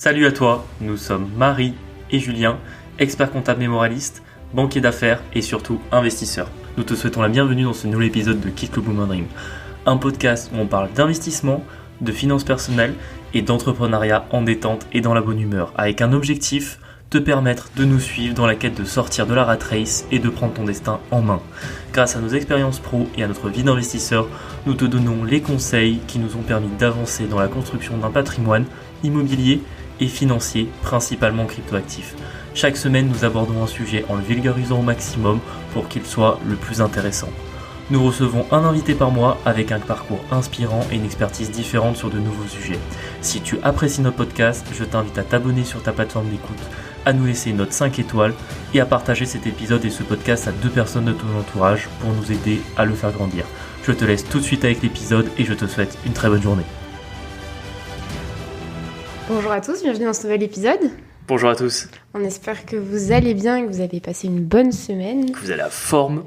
Salut à toi, nous sommes Marie et Julien, experts comptables et moralistes, banquiers d'affaires et surtout investisseurs. Nous te souhaitons la bienvenue dans ce nouvel épisode de Kick le Boom Dream, un podcast où on parle d'investissement, de finances personnelles et d'entrepreneuriat en détente et dans la bonne humeur, avec un objectif, te permettre de nous suivre dans la quête de sortir de la rat race et de prendre ton destin en main. Grâce à nos expériences pro et à notre vie d'investisseur, nous te donnons les conseils qui nous ont permis d'avancer dans la construction d'un patrimoine immobilier et financier, principalement cryptoactif. Chaque semaine, nous abordons un sujet en le vulgarisant au maximum pour qu'il soit le plus intéressant. Nous recevons un invité par mois avec un parcours inspirant et une expertise différente sur de nouveaux sujets. Si tu apprécies notre podcast, je t'invite à t'abonner sur ta plateforme d'écoute, à nous laisser une note 5 étoiles et à partager cet épisode et ce podcast à 2 personnes de ton entourage pour nous aider à le faire grandir. Je te laisse tout de suite avec l'épisode et je te souhaite une très bonne journée. Bonjour à tous, bienvenue dans ce nouvel épisode. Bonjour à tous. On espère que vous allez bien et que vous avez passé une bonne semaine. Que vous avez la forme.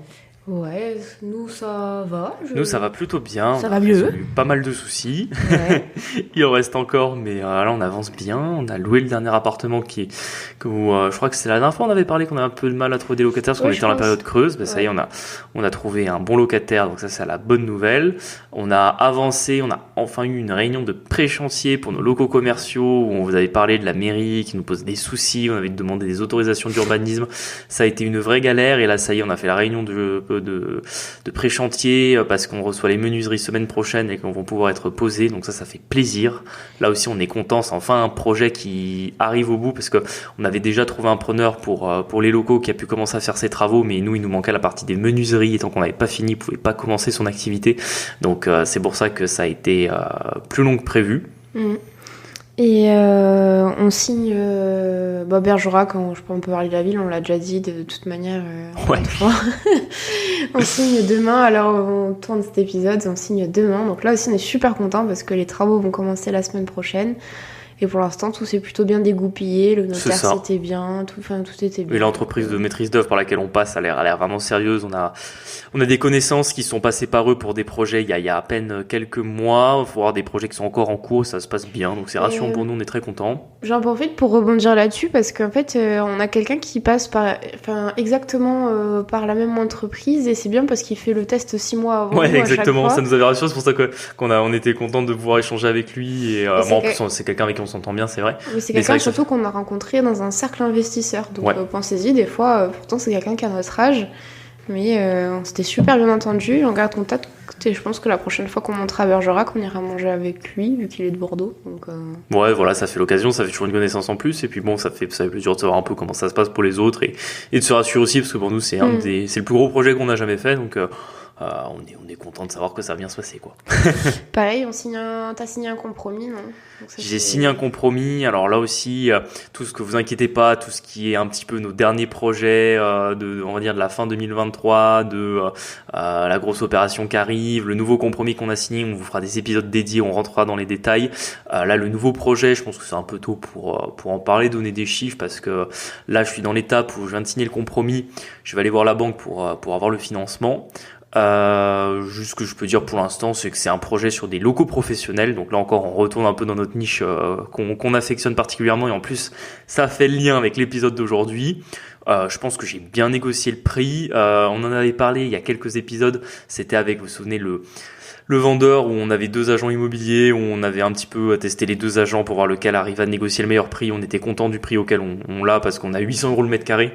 Ouais, nous ça va. Nous ça va plutôt bien. Ça va mieux. On a eu pas mal de soucis. Ouais. Il en reste encore, mais là on avance bien. On a loué le dernier appartement je crois que c'est la dernière fois on avait parlé qu'on avait un peu de mal à trouver des locataires parce qu'on était dans la période creuse. Bah, ça y est, on a trouvé un bon locataire, donc ça c'est la bonne nouvelle. On a avancé, on a enfin eu une réunion de pré-chantier pour nos locaux commerciaux où on vous avait parlé de la mairie qui nous pose des soucis. On avait demandé des autorisations d'urbanisme. Ça a été une vraie galère et là ça y est, on a fait la réunion de pré-chantier parce qu'on reçoit les menuiseries semaine prochaine et qu'on va pouvoir être posés, donc ça fait plaisir. Là aussi on est content, c'est enfin un projet qui arrive au bout parce que on avait déjà trouvé un preneur pour les locaux qui a pu commencer à faire ses travaux, mais nous il nous manquait la partie des menuiseries et tant qu'on n'avait pas fini, il pouvait pas commencer son activité, donc c'est pour ça que ça a été plus long que prévu. Et on signe Bergerac, on peut parler de la ville, on l'a déjà dit de toute manière. Ouais. On signe demain, alors on tourne cet épisode, on signe demain. Donc là aussi on est super contents parce que les travaux vont commencer la semaine prochaine. Et pour l'instant, tout s'est plutôt bien dégoupillé. Le notaire, c'était bien. Tout était bien. Et l'entreprise de maîtrise d'œuvre par laquelle on passe a l'air vraiment sérieuse. On a des connaissances qui sont passées par eux pour des projets il y a à peine quelques mois. Il faut voir des projets qui sont encore en cours. Ça se passe bien. Donc c'est rassurant pour nous. On est très contents. J'en profite pour rebondir là-dessus parce qu'en fait, on a quelqu'un qui passe exactement par la même entreprise et c'est bien parce qu'il fait le test 6 mois avant. Ouais, nous, exactement. Ça nous avait rassuré. C'est pour ça qu'on était content de pouvoir échanger avec lui. Et en plus, c'est quelqu'un avec qui on s'entend bien, c'est vrai. Oui, c'est quelqu'un surtout qu'on a rencontré dans un cercle investisseur. Donc pensez-y, des fois, pourtant c'est quelqu'un qui a notre âge, mais on s'était super bien entendu, on garde contact et je pense que la prochaine fois qu'on montera à Bergerac, on ira manger avec lui, vu qu'il est de Bordeaux. Donc, Ouais, voilà, ça fait l'occasion, ça fait toujours une connaissance en plus, et puis bon, ça fait plaisir de savoir un peu comment ça se passe pour les autres, et de se rassurer aussi, parce que pour nous, c'est le plus gros projet qu'on a jamais fait, donc on est content de savoir que ça va bien se passer, quoi. Pareil, t'as signé un compromis, non? J'ai signé un compromis. Alors là aussi, tout ce que vous inquiétez pas, tout ce qui est un petit peu nos derniers projets on va dire de la fin 2023, la grosse opération qui arrive, le nouveau compromis qu'on a signé, on vous fera des épisodes dédiés, on rentrera dans les détails. Là, le nouveau projet, je pense que c'est un peu tôt pour en parler, donner des chiffres, parce que là, je suis dans l'étape où je viens de signer le compromis. Je vais aller voir la banque pour avoir le financement. Juste ce que je peux dire pour l'instant, c'est que c'est un projet sur des locaux professionnels. Donc là encore, on retourne un peu dans notre niche qu'on affectionne particulièrement. Et en plus, ça fait le lien avec l'épisode d'aujourd'hui. Je pense que j'ai bien négocié le prix. On en avait parlé il y a quelques épisodes. C'était avec, vous vous souvenez, le vendeur où on avait 2 agents immobiliers, où on avait un petit peu testé les 2 agents pour voir lequel arrive à négocier le meilleur prix. On était content du prix auquel on l'a parce qu'on a 800 € le mètre carré.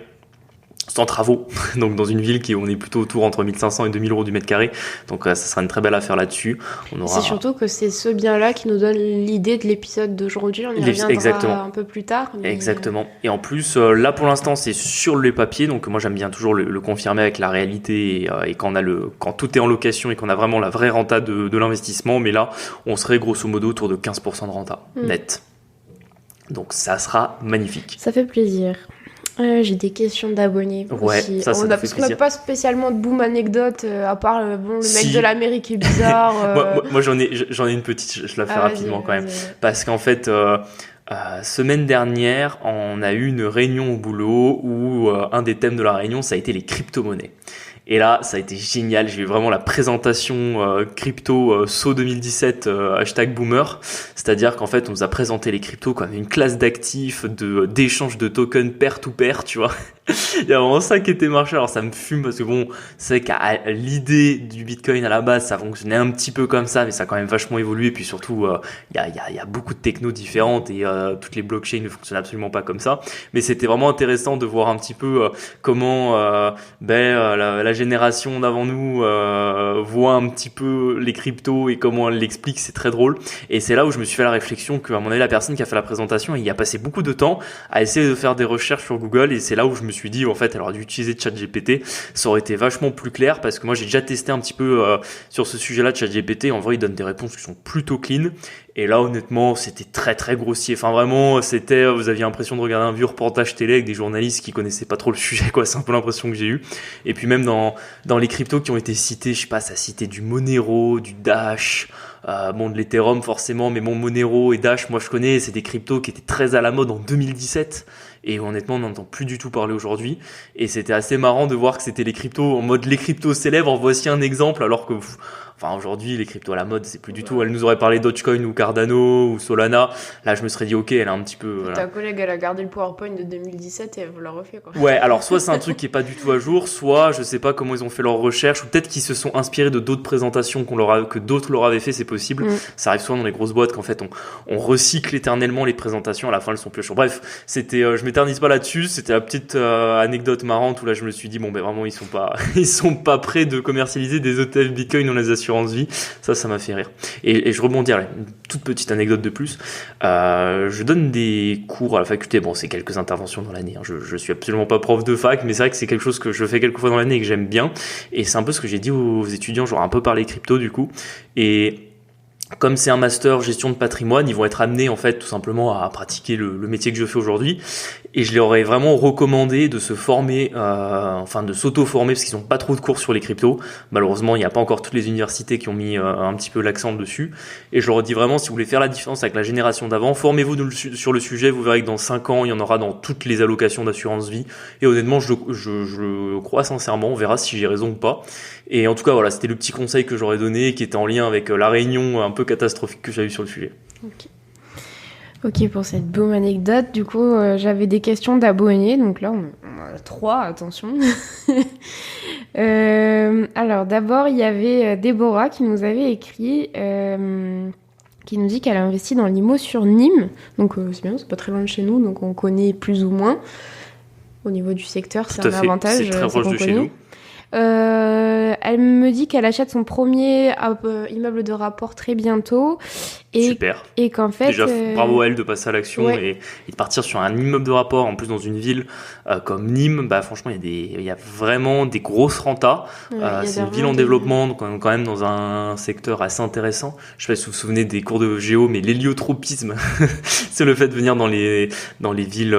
Sans travaux, donc dans une ville on est plutôt autour entre 1500 et 2000 € du mètre carré, donc ça sera une très belle affaire là-dessus. C'est surtout que c'est ce bien-là qui nous donne l'idée de l'épisode d'aujourd'hui, on y reviendra un peu plus tard. Mais... Exactement, et en plus là pour l'instant c'est sur les papiers, donc moi j'aime bien toujours le confirmer avec la réalité et quand tout est en location et qu'on a vraiment la vraie renta de l'investissement, mais là on serait grosso modo autour de 15% de renta net, donc ça sera magnifique. Ça fait plaisir. J'ai des questions d'abonnés aussi. Ça parce qu'on n'a pas spécialement de boom anecdote à part le mec de la mairie qui est bizarre. Moi j'en ai une petite, je la fais rapidement quand même. Parce qu'en fait, semaine dernière, on a eu une réunion au boulot où un des thèmes de la réunion, ça a été les crypto-monnaies. Et là, ça a été génial. J'ai eu vraiment la présentation crypto saut 2017 #boomer. C'est-à-dire qu'en fait, on nous a présenté les cryptos comme une classe d'actifs, d'échange de tokens pair-to-pair, tu vois. Il y a vraiment ça qui était marché. Alors ça me fume parce que bon, c'est vrai qu'à l'idée du Bitcoin à la base, ça fonctionnait un petit peu comme ça, mais ça a quand même vachement évolué. Et puis surtout, il y a beaucoup de technos différentes et toutes les blockchains ne fonctionnent absolument pas comme ça. Mais c'était vraiment intéressant de voir un petit peu comment la génération d'avant nous voit un petit peu les cryptos et comment elle l'explique. C'est très drôle. Et c'est là où je me suis fait la réflexion qu'à mon avis, la personne qui a fait la présentation, il y a passé beaucoup de temps à essayer de faire des recherches sur Google. Et c'est là où je me suis dit, en fait, elle aurait dû utiliser ChatGPT. Ça aurait été vachement plus clair parce que moi, j'ai déjà testé un petit peu sur ce sujet-là de ChatGPT. En vrai, il donne des réponses qui sont plutôt clean. Et là, honnêtement, c'était très très grossier. Enfin, vraiment, vous aviez l'impression de regarder un vieux reportage télé avec des journalistes qui connaissaient pas trop le sujet, quoi. C'est un peu l'impression que j'ai eue. Et puis même dans les cryptos qui ont été cités, je sais pas, ça citait du Monero, du Dash, de l'Ethereum forcément, mais Monero et Dash, moi je connais, c'est des cryptos qui étaient très à la mode en 2017. Et honnêtement, on n'entend plus du tout parler aujourd'hui. Et c'était assez marrant de voir que c'était les cryptos en mode les cryptos célèbres. Voici un exemple, alors que aujourd'hui, les cryptos à la mode, c'est plus du tout. Elle nous aurait parlé Dogecoin ou Cardano ou Solana. Là, je me serais dit, ok, elle a un petit peu. Voilà. Ta collègue, elle a gardé le PowerPoint de 2017 et elle vous l'a refait, quoi. Ouais, alors soit c'est un truc qui est pas du tout à jour, soit je sais pas comment ils ont fait leurs recherches, ou peut-être qu'ils se sont inspirés de d'autres présentations que d'autres leur avaient fait, c'est possible. Ça arrive souvent dans les grosses boîtes qu'en fait on recycle éternellement les présentations, à la fin elles sont plus chaudes. Bref, je m'éternise pas là-dessus, c'était la petite anecdote marrante où là je me suis dit vraiment ils sont pas prêts de commercialiser des ETF Bitcoin dans les assurances vie. Ça m'a fait rire. Et je rebondis, une toute petite anecdote de plus. Je donne des cours à la faculté. Bon, c'est quelques interventions dans l'année. Je suis absolument pas prof de fac, mais c'est vrai que c'est quelque chose que je fais quelques fois dans l'année et que j'aime bien. Et c'est un peu ce que j'ai dit aux étudiants, genre un peu parler crypto du coup. Et comme c'est un master gestion de patrimoine, ils vont être amenés en fait tout simplement à pratiquer le métier que je fais aujourd'hui. Et je leur aurais vraiment recommandé de se former, de s'auto-former parce qu'ils n'ont pas trop de cours sur les cryptos. Malheureusement, il n'y a pas encore toutes les universités qui ont mis un petit peu l'accent dessus. Et je leur dis vraiment, si vous voulez faire la différence avec la génération d'avant, formez-vous sur le sujet. Vous verrez que dans 5 ans, il y en aura dans toutes les allocations d'assurance vie. Et honnêtement, je le crois sincèrement. On verra si j'ai raison ou pas. Et en tout cas, voilà, c'était le petit conseil que j'aurais donné, qui était en lien avec la réunion un peu catastrophique que j'avais eu sur le sujet. Ok, pour cette bonne anecdote, du coup, j'avais des questions d'abonnés, donc là, on a 3, attention. Alors, d'abord, il y avait Déborah qui nous avait écrit, qui nous dit qu'elle a investi dans l'IMO sur Nîmes, donc c'est bien, c'est pas très loin de chez nous, donc on connaît plus ou moins. Au niveau du secteur, c'est un avantage. C'est très proche de chez nous. Elle me dit qu'elle achète son premier immeuble de rapport très bientôt. Super. Et qu'en fait... Déjà, bravo à elle de passer à l'action et de partir sur un immeuble de rapport, en plus dans une ville comme Nîmes. Franchement, il y a vraiment des grosses rentas. C'est une ville en développement, donc on est quand même dans un secteur assez intéressant. Je sais pas si vous vous souvenez des cours de géo, mais l'héliotropisme, c'est le fait de venir dans les villes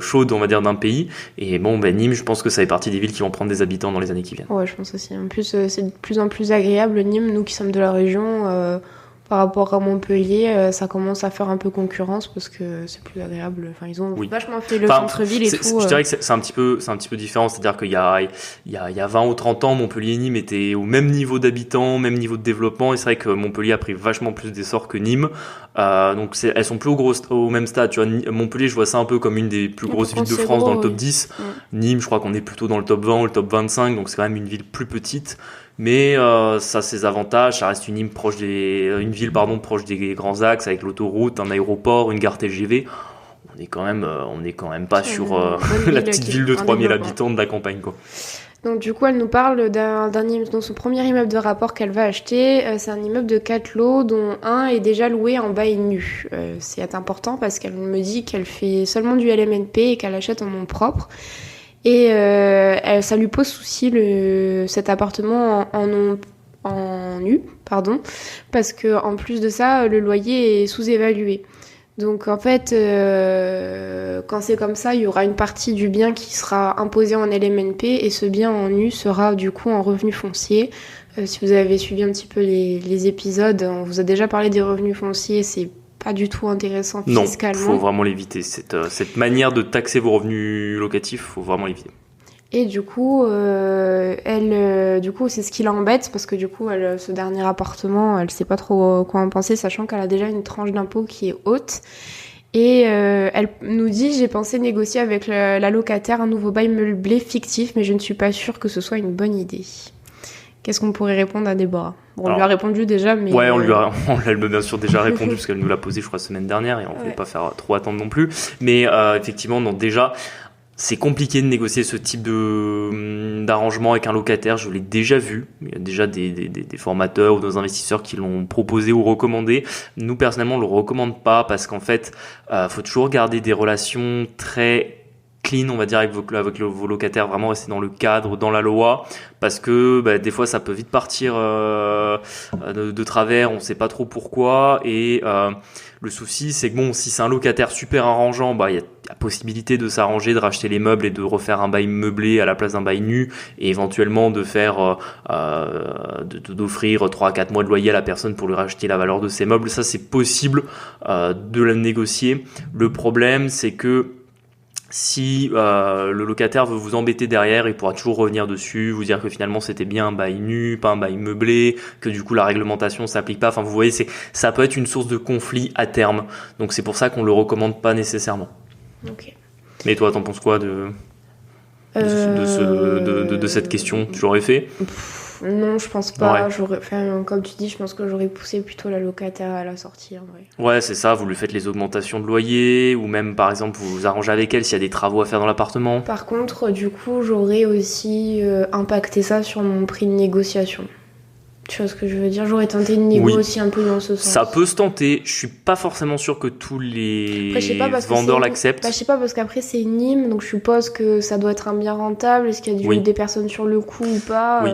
chaudes, on va dire, d'un pays. Et Nîmes, je pense que ça fait partie des villes qui vont prendre des habitants dans les années qui viennent. Ouais, je pense aussi. En plus, c'est de plus en plus agréable. Nîmes, nous qui sommes de la région... par rapport à Montpellier, ça commence à faire un peu concurrence parce que c'est plus agréable. Enfin, ils ont vachement fait le centre-ville et tout. Je dirais que c'est un petit peu différent. C'est-à-dire qu'il y a 20 ou 30 ans, Montpellier et Nîmes étaient au même niveau d'habitants, même niveau de développement. Et c'est vrai que Montpellier a pris vachement plus d'essor que Nîmes. Donc elles sont plus au même stade. Tu vois, Montpellier, je vois ça un peu comme une des plus grosses villes de France dans le top 10. Nîmes, je crois qu'on est plutôt dans le top 20 ou le top 25. Donc c'est quand même une ville plus petite. Mais ça a ses avantages, ça reste une ville proche des grands axes avec l'autoroute, un aéroport, une gare TGV. On est quand même pas sur la petite ville de 3000 habitants de la campagne, quoi. Donc du coup, elle nous parle dans son premier immeuble de rapport qu'elle va acheter. C'est un immeuble de 4 lots, dont un est déjà loué en bail nu. C'est important parce qu'elle me dit qu'elle fait seulement du LMNP et qu'elle achète en nom propre. Et ça lui pose souci cet appartement en nu, parce que en plus de ça, le loyer est sous-évalué. Donc en fait, quand c'est comme ça, il y aura une partie du bien qui sera imposée en LMNP et ce bien en nu sera du coup en revenu foncier. Si vous avez suivi un petit peu les épisodes, on vous a déjà parlé des revenus fonciers, c'est pas du tout intéressant fiscalement. Non, faut vraiment l'éviter. Cette manière de taxer vos revenus locatifs, faut vraiment l'éviter. Et du coup, du coup, c'est ce qui l'embête parce que du coup, ce dernier appartement, elle sait pas trop quoi en penser, sachant qu'elle a déjà une tranche d'impôt qui est haute. Et elle nous dit, j'ai pensé négocier avec la locataire un nouveau bail meublé fictif, mais je ne suis pas sûre que ce soit une bonne idée. Qu'est-ce qu'on pourrait répondre à Déborah? Bon, on lui a répondu déjà, mais... Ouais, on lui a bien sûr déjà répondu, parce qu'elle nous l'a posé, je crois, semaine dernière, et on ne voulait pas faire trop attendre non plus. Mais effectivement, donc déjà... C'est compliqué de négocier ce type d'arrangement avec un locataire. Je l'ai déjà vu. Il y a déjà des formateurs ou des investisseurs qui l'ont proposé ou recommandé. Nous, personnellement, on le recommande pas parce qu'en fait, faut toujours garder des relations très clean, on va dire, avec vos locataires, vraiment rester dans le cadre, dans la loi, parce que des fois, ça peut vite partir de travers. On sait pas trop pourquoi et le souci, c'est que bon, si c'est un locataire super arrangeant, il y a la possibilité de s'arranger, de racheter les meubles et de refaire un bail meublé à la place d'un bail nu, et éventuellement de faire, d'offrir 3 à 4 mois de loyer à la personne pour lui racheter la valeur de ses meubles. Ça, c'est possible de le négocier. Le problème, c'est que si le locataire veut vous embêter derrière, il pourra toujours revenir dessus, vous dire que finalement c'était bien un bail nu, pas un bail meublé, que du coup la réglementation s'applique pas. Enfin, vous voyez, ça peut être une source de conflit à terme. Donc c'est pour ça qu'on le recommande pas nécessairement. Ok. Mais toi, t'en penses quoi de cette question? Tu l'aurais fait? Non, je pense pas. Ouais. Comme tu dis, je pense que j'aurais poussé plutôt la locataire à la sortie. En vrai. Ouais, c'est ça. Vous lui faites les augmentations de loyer, ou même, par exemple, vous vous arrangez avec elle s'il y a des travaux à faire dans l'appartement. Par contre, du coup, j'aurais aussi impacté ça sur mon prix de négociation. Tu vois ce que je veux dire? J'aurais tenté une négo aussi un peu dans ce sens. Ça peut se tenter. Je suis pas forcément sûr que tous les vendeurs l'acceptent. Je sais pas, parce qu'après c'est Nîmes, donc je suppose que ça doit être un bien rentable. Est-ce qu'il y a des personnes sur le coup ou pas? Oui.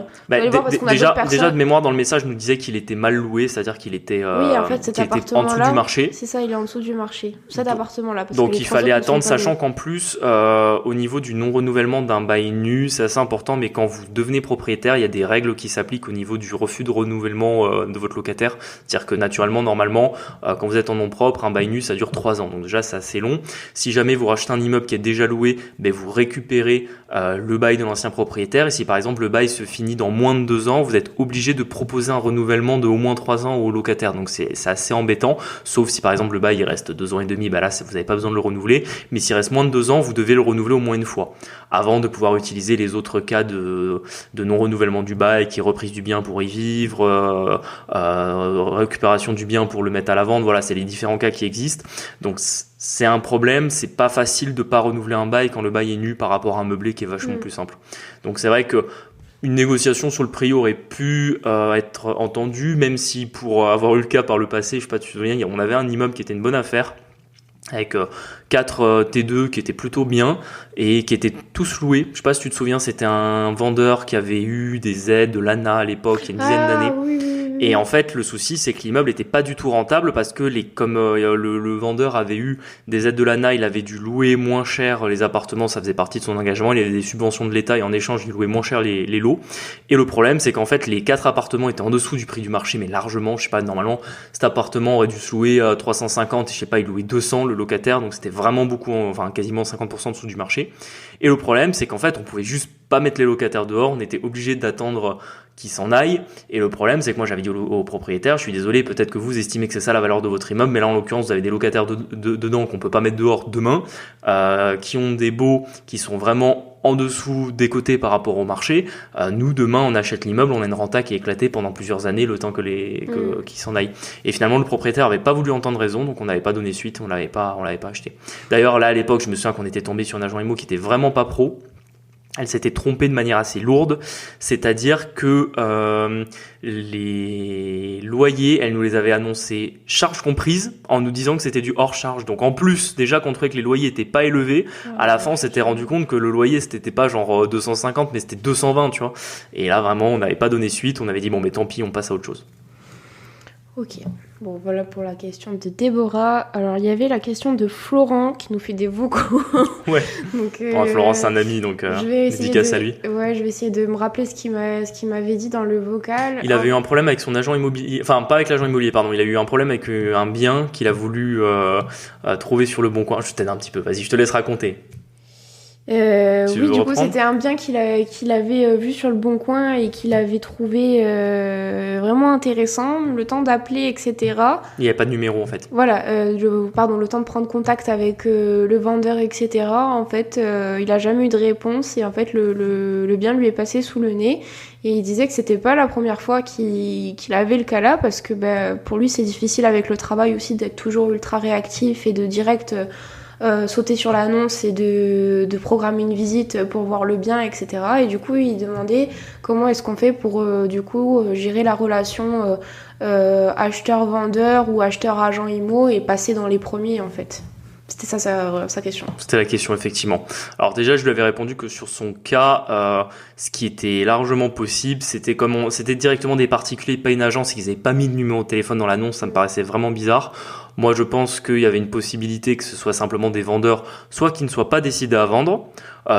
Déjà de mémoire, dans le message, nous disait qu'il était mal loué, c'est-à-dire qu'il était, oui, en fait, cet appartement-là, en dessous du marché. C'est ça, il est en dessous du marché. Cet appartement-là. Donc il fallait attendre, sachant qu'en plus, au niveau du non-renouvellement d'un bail nu, c'est assez important, mais quand vous devenez propriétaire, il y a des règles qui s'appliquent au niveau du refus de renouvellement de votre locataire. C'est-à-dire que naturellement, normalement, quand vous êtes en nom propre, un bail nu, ça dure 3 ans. Donc déjà, c'est assez long. Si jamais vous rachetez un immeuble qui est déjà loué, vous récupérez le bail de l'ancien propriétaire. Et si par exemple le bail se finit dans moins de 2 ans, vous êtes obligé de proposer un renouvellement de au moins 3 ans au locataire. Donc c'est assez embêtant. Sauf si par exemple le bail il reste 2 ans et demi, là vous n'avez pas besoin de le renouveler. Mais s'il reste moins de 2 ans, vous devez le renouveler au moins une fois. Avant de pouvoir utiliser les autres cas de non-renouvellement du bail, qui est reprise du bien pour y vivre, récupération du bien pour le mettre à la vente. Voilà, c'est les différents cas qui existent. Donc c'est un problème, c'est pas facile de pas renouveler un bail quand le bail est nu par rapport à un meublé qui est vachement plus simple. Donc c'est vrai que une négociation sur le prix aurait pu être entendue, même si pour avoir eu le cas par le passé, je sais pas, tu te souviens, on avait un immeuble qui était une bonne affaire, avec 4 T2 qui étaient plutôt bien et qui étaient tous loués. Je sais pas si tu te souviens, c'était un vendeur qui avait eu des aides de l'ANA à l'époque, il y a une dizaine d'années. Oui. Et en fait, le souci, c'est que l'immeuble était pas du tout rentable parce que comme le vendeur avait eu des aides de l'ANA, il avait dû louer moins cher les appartements, ça faisait partie de son engagement, il avait des subventions de l'État et en échange, il louait moins cher les lots. Et le problème, c'est qu'en fait, les 4 appartements étaient en dessous du prix du marché, mais largement. Je sais pas, normalement, cet appartement aurait dû se louer 350, je sais pas, il louait 200 le locataire, donc c'était vraiment beaucoup, enfin quasiment 50% en dessous du marché. Et le problème, c'est qu'en fait, on pouvait juste pas mettre les locataires dehors, on était obligé d'attendre qu'ils s'en aillent. Et le problème, c'est que moi, j'avais dit au propriétaire, je suis désolé, peut-être que vous estimez que c'est ça la valeur de votre immeuble, mais là, en l'occurrence, vous avez des locataires dedans qu'on peut pas mettre dehors demain, qui ont des baux qui sont vraiment en dessous des côtés par rapport au marché. Nous, demain, on achète l'immeuble, on a une renta qui est éclatée pendant plusieurs années, le temps qu'ils s'en aillent. Et finalement, le propriétaire avait pas voulu entendre raison, donc on n'avait pas donné suite, on l'avait pas acheté. D'ailleurs, là, à l'époque, je me souviens qu'on était tombé sur un agent IMO qui était vraiment pas pro. Elle s'était trompée de manière assez lourde, c'est-à-dire que les loyers, elle nous les avait annoncés charges comprises, en nous disant que c'était du hors charge. Donc en plus, déjà qu'on trouvait que les loyers étaient pas élevés, à la fin on s'était rendu compte que le loyer c'était pas genre 250, mais c'était 220, tu vois. Et là vraiment on n'avait pas donné suite, on avait dit bon mais tant pis, on passe à autre chose. Ok, bon voilà pour la question de Déborah. Alors il y avait la question de Florent qui nous fait des vocaux. Ouais. Donc, Florent c'est un ami, donc dédicace à lui. Ouais, je vais essayer de me rappeler ce qu'il m'avait dit dans le vocal. Il avait eu un problème avec son agent immobilier, enfin pas avec l'agent immobilier, pardon. Il a eu un problème avec un bien qu'il a voulu trouver sur le bon coin. Je t'aide un petit peu, vas-y, je te laisse raconter. Oui, du coup, c'était un bien qu'il avait vu sur le Bon Coin et qu'il avait trouvé vraiment intéressant. Le temps d'appeler, etc. Il n'y avait pas de numéro, en fait. Voilà, le temps de prendre contact avec le vendeur, etc. En fait, il a jamais eu de réponse et en fait, le bien lui est passé sous le nez. Et il disait que c'était pas la première fois qu'il avait le cas là parce que pour lui, c'est difficile avec le travail aussi d'être toujours ultra réactif et de direct... sauter sur l'annonce et de programmer une visite pour voir le bien, etc. Et du coup, il demandait comment est-ce qu'on fait pour gérer la relation acheteur-vendeur ou acheteur-agent IMO et passer dans les premiers en fait. C'était ça sa question. C'était la question, effectivement. Alors déjà, je lui avais répondu que sur son cas, ce qui était largement possible, c'était directement des particuliers, pas une agence, et qu'ils n'avaient pas mis de numéro de téléphone dans l'annonce, ça me paraissait vraiment bizarre. Moi, je pense qu'il y avait une possibilité que ce soit simplement des vendeurs, soit qui ne soient pas décidés à vendre,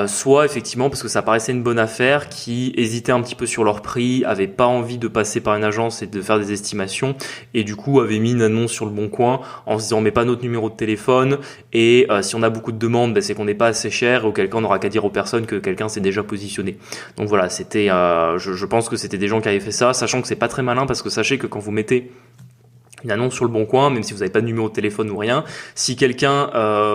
soit effectivement parce que ça paraissait une bonne affaire, qui hésitaient un petit peu sur leur prix, avaient pas envie de passer par une agence et de faire des estimations, et du coup avaient mis une annonce sur le Bon Coin en se disant on met pas notre numéro de téléphone, et si on a beaucoup de demandes, c'est qu'on n'est pas assez cher, et auquel cas on n'aura qu'à dire aux personnes que quelqu'un s'est déjà positionné. Donc voilà, c'était, je pense que c'était des gens qui avaient fait ça, sachant que c'est pas très malin parce que sachez que quand vous mettez une annonce sur le Bon Coin, même si vous n'avez pas de numéro de téléphone ou rien, si quelqu'un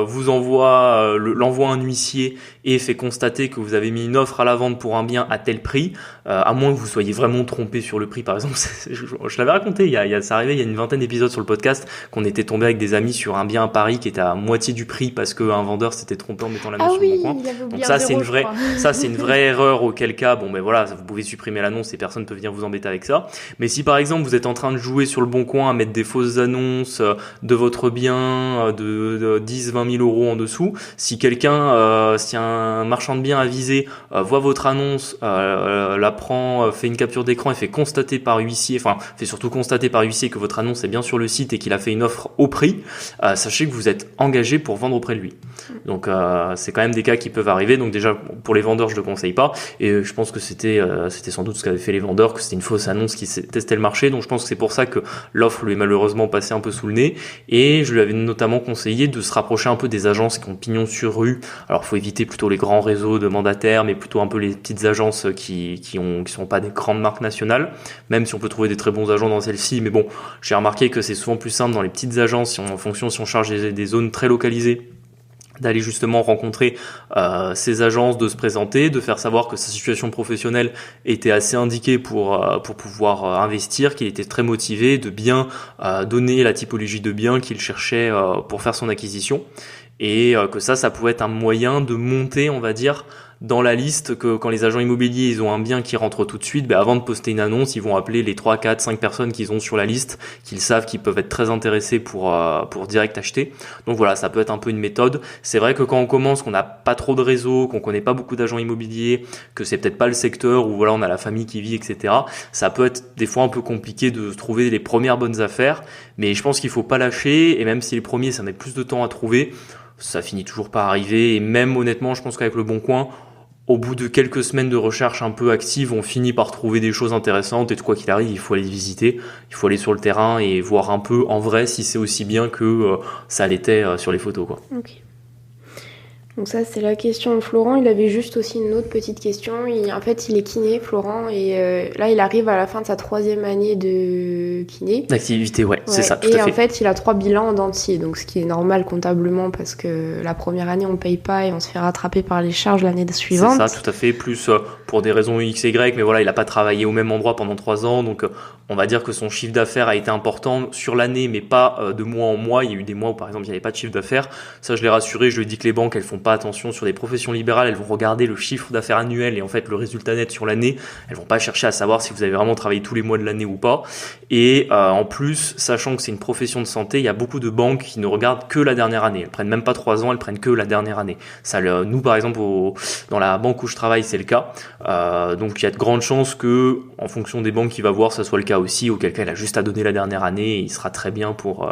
vous envoie l'envoie un huissier et fait constater que vous avez mis une offre à la vente pour un bien à tel prix, à moins que vous soyez vraiment trompé sur le prix, par exemple, je l'avais raconté, ça arrivait il y a une vingtaine d'épisodes sur le podcast, qu'on était tombé avec des amis sur un bien à Paris qui était à moitié du prix parce qu'un vendeur s'était trompé en mettant l'annonce sur le Bon Coin. Donc ça c'est une vraie erreur, auquel cas voilà, vous pouvez supprimer l'annonce et personne ne peut venir vous embêter avec ça. Mais si par exemple vous êtes en train de jouer sur le Bon Coin à mettre des fausses annonces de votre bien de 10-20 000 euros en dessous, si un marchand de biens avisé voit votre annonce, la prend, fait une capture d'écran et fait surtout constater par huissier que votre annonce est bien sur le site et qu'il a fait une offre au prix, sachez que vous êtes engagé pour vendre auprès de lui. Donc c'est quand même des cas qui peuvent arriver. Donc déjà pour les vendeurs je ne le conseille pas, et je pense que c'était sans doute ce qu'avaient fait les vendeurs, que c'était une fausse annonce qui testait le marché. Donc je pense que c'est pour ça que l'offre lui est malheureusement passée un peu sous le nez, et je lui avais notamment conseillé de se rapprocher un peu des agences qui ont pignon sur rue. Alors faut éviter plutôt les grands réseaux de mandataires, mais plutôt un peu les petites agences qui sont pas des grandes marques nationales, même si on peut trouver des très bons agents dans celles-ci. Mais bon, j'ai remarqué que c'est souvent plus simple dans les petites agences, si on charge des zones très localisées, d'aller justement rencontrer ces agences, de se présenter, de faire savoir que sa situation professionnelle était assez indiquée pour pouvoir investir, qu'il était très motivé, de bien donner la typologie de biens qu'il cherchait pour faire son acquisition, et que ça pouvait être un moyen de monter, on va dire, dans la liste, que quand les agents immobiliers ils ont un bien qui rentre tout de suite, avant de poster une annonce, ils vont appeler les 3, 4, 5 personnes qu'ils ont sur la liste, qu'ils savent qu'ils peuvent être très intéressés pour direct acheter. Donc voilà, ça peut être un peu une méthode. C'est vrai que quand on commence, qu'on n'a pas trop de réseau, qu'on connaît pas beaucoup d'agents immobiliers, que c'est peut-être pas le secteur où voilà on a la famille qui vit, etc. Ça peut être des fois un peu compliqué de trouver les premières bonnes affaires, mais je pense qu'il faut pas lâcher, et même si les premiers ça met plus de temps à trouver, ça finit toujours par arriver. Et même honnêtement, je pense qu'avec le Bon Coin, au bout de quelques semaines de recherche un peu active, on finit par trouver des choses intéressantes, et de quoi qu'il arrive, il faut aller visiter, il faut aller sur le terrain et voir un peu en vrai si c'est aussi bien que ça l'était sur les photos, quoi. Ok. Donc ça, c'est la question de Florent. Il avait juste aussi une autre petite question. En fait, il est kiné, Florent, et là, il arrive à la fin de sa 3e année de kiné. D'activité, ouais, c'est ça, tout à fait. Et en fait, il a 3 bilans en dentier, donc ce qui est normal comptablement, parce que la première année, on paye pas et on se fait rattraper par les charges l'année suivante. C'est ça, tout à fait, plus pour des raisons X, Y, mais voilà, il a pas travaillé au même endroit pendant 3 ans, donc on va dire que son chiffre d'affaires a été important sur l'année, mais pas de mois en mois. Il y a eu des mois où, par exemple, il n'y avait pas de chiffre d'affaires. Ça, je l'ai rassuré, je lui ai dit que les banques, elles font pas attention sur les professions libérales, elles vont regarder le chiffre d'affaires annuel et en fait le résultat net sur l'année. Elles vont pas chercher à savoir si vous avez vraiment travaillé tous les mois de l'année ou pas. Et en plus, sachant que c'est une profession de santé, il y a beaucoup de banques qui ne regardent que la dernière année. Elles prennent même pas 3 ans, elles prennent que la dernière année. Ça, nous par exemple, dans la banque où je travaille, c'est le cas. Donc il y a de grandes chances que, en fonction des banques qu'il va voir, ça soit le cas aussi, auquel cas il a juste à donner la dernière année et il sera très bien pour